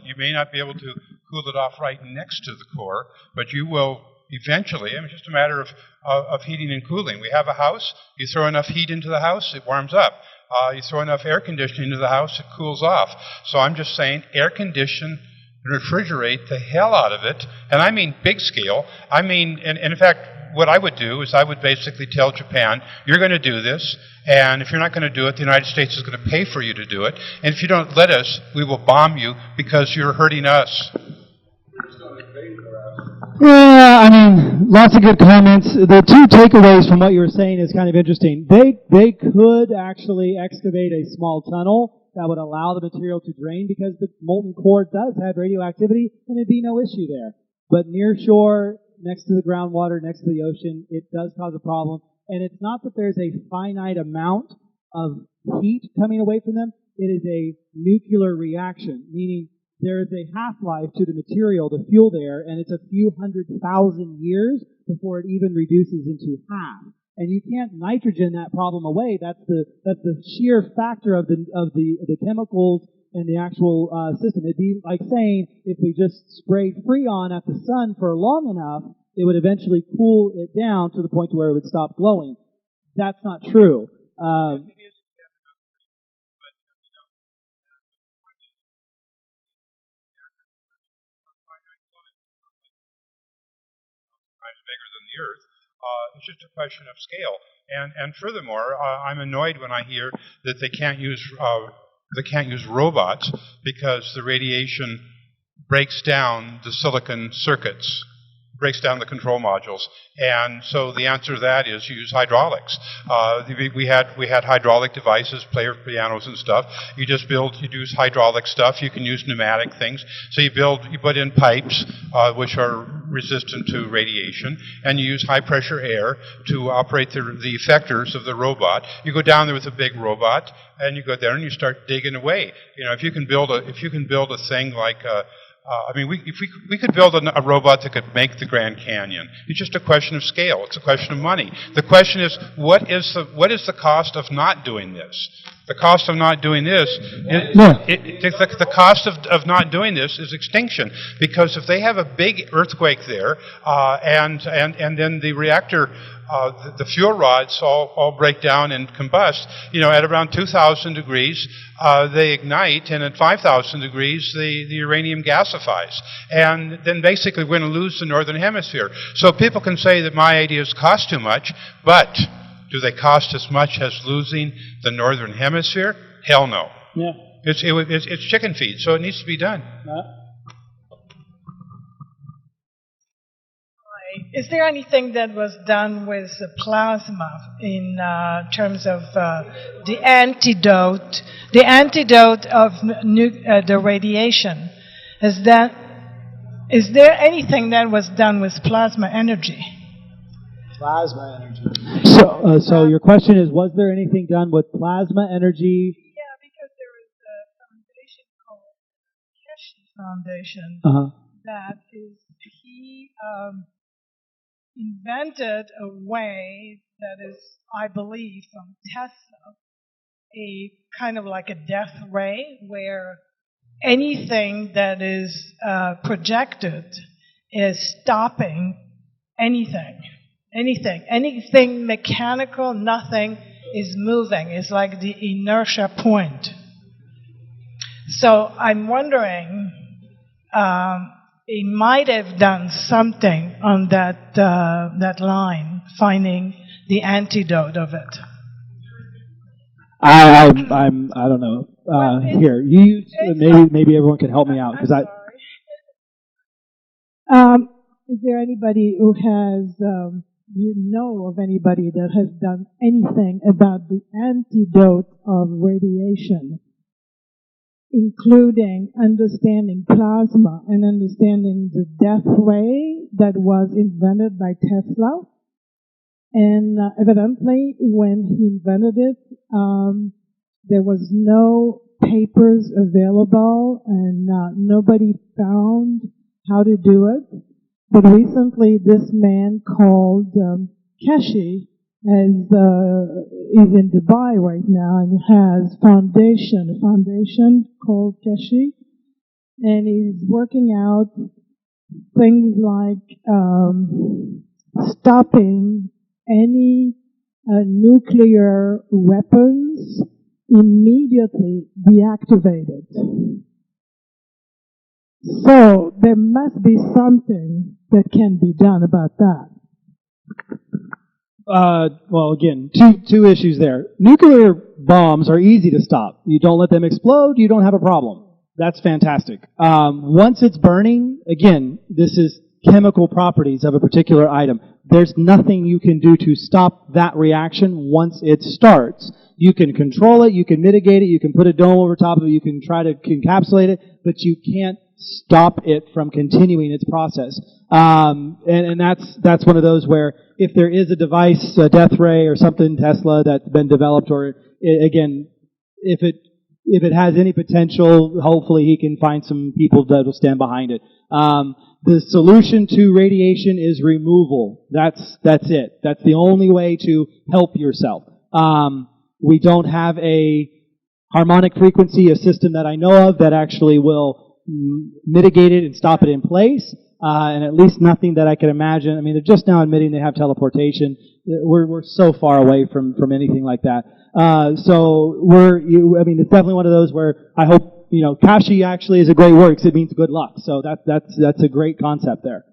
[SPEAKER 10] You may not be able to cool it off right next to the core, but you will eventually. I mean, it's just a matter of heating and cooling. We have a house. You throw enough heat into the house, it warms up. You throw enough air conditioning into the house, it cools off. So I'm just saying, air condition, refrigerate the hell out of it. And I mean big scale. I mean, and in fact, what I would do is I would basically tell Japan, you're going to do this, and if you're not going to do it, the United States is going to pay for you to do it. And if you don't let us, we will bomb you because you're hurting us.
[SPEAKER 2] Yeah, I mean, lots of good comments. The 2 takeaways from what you were saying is kind of interesting. They could actually excavate a small tunnel that would allow the material to drain because the molten core does have radioactivity, and there'd be no issue there. But near shore, next to the groundwater, next to the ocean, it does cause a problem. And it's not that there's a finite amount of heat coming away from them. It is a nuclear reaction, meaning there is a half-life to the material, the fuel there, and it's a few 100,000 years before it even reduces into half. And you can't nitrogen that problem away. That's the sheer factor of the chemicals and the actual system. It'd be like saying if we just sprayed Freon at the sun for long enough, it would eventually cool it down to the point where it would stop glowing. That's not true.
[SPEAKER 10] Bigger than the Earth. It's just a question of scale. And furthermore, I'm annoyed when I hear that they can't use robots because the radiation breaks down the silicon circuits, breaks down the control modules. And so the answer to that is use hydraulics. We had hydraulic devices, player pianos and stuff. You use hydraulic stuff. You can use pneumatic things. So you put in pipes, which are resistant to radiation, and you use high pressure air to operate the effectors of the robot. You go down there with a big robot, and you go there and you start digging away. You know, if you can build a thing like we could build a robot that could make the Grand Canyon. It's just a question of scale. It's a question of money. The question is, what is the cost of not doing this? The cost of not doing this, the cost of not doing this is extinction. Because if they have a big earthquake there, and then the reactor, the fuel rods all break down and combust, at around 2,000 degrees, they ignite, and at 5,000 degrees, the uranium gasifies. And then basically we're going to lose the northern hemisphere. So people can say that my ideas cost too much, but do they cost as much as losing the northern hemisphere? Hell no.
[SPEAKER 2] Yeah.
[SPEAKER 10] It's chicken feed, so it needs to be done.
[SPEAKER 3] Is there anything that was done with the plasma in terms of the antidote of the radiation? Is there anything that was done with plasma energy?
[SPEAKER 2] Plasma energy. So your question is, was there anything done with plasma energy?
[SPEAKER 3] Yeah, because there is a foundation called Keshe Foundation that is, he invented a way that is, I believe, from Tesla, a kind of like a death ray where anything that is projected is stopping anything mechanical, nothing is moving. It's like the inertia point. So I'm wondering, it might have done something on that line, finding the antidote of it.
[SPEAKER 2] I don't know. Here, maybe everyone can help me out because
[SPEAKER 11] Is there anybody who has, you know of anybody that has done anything about the antidote of radiation, including understanding plasma and understanding the death ray that was invented by Tesla? And evidently, when he invented it, there was no papers available and nobody found how to do it. But recently, this man called Keshe is in Dubai right now and has a foundation called Keshe, and he's working out things like stopping any nuclear weapons immediately deactivated. So there must be something that can be done about that.
[SPEAKER 2] Well, again, two issues there. Nuclear bombs are easy to stop. You don't let them explode, you don't have a problem. That's fantastic. Once it's burning, again, this is chemical properties of a particular item. There's nothing you can do to stop that reaction once it starts. You can control it, you can mitigate it, you can put a dome over top of it, you can try to encapsulate it, but you can't stop it from continuing its process. And that's one of those where if there is a device, a death ray or something Tesla that's been developed, or again, if it has any potential, hopefully he can find some people that will stand behind it. The solution to radiation is removal. That's it. That's the only way to help yourself. We don't have a harmonic frequency, a system that I know of that actually will mitigate it and stop it in place. And at least nothing that I can imagine. I mean, they're just now admitting they have teleportation. We're so far away from anything like that. So it's definitely one of those where I hope, Kashi actually is a great word because it means good luck. So that's a great concept there.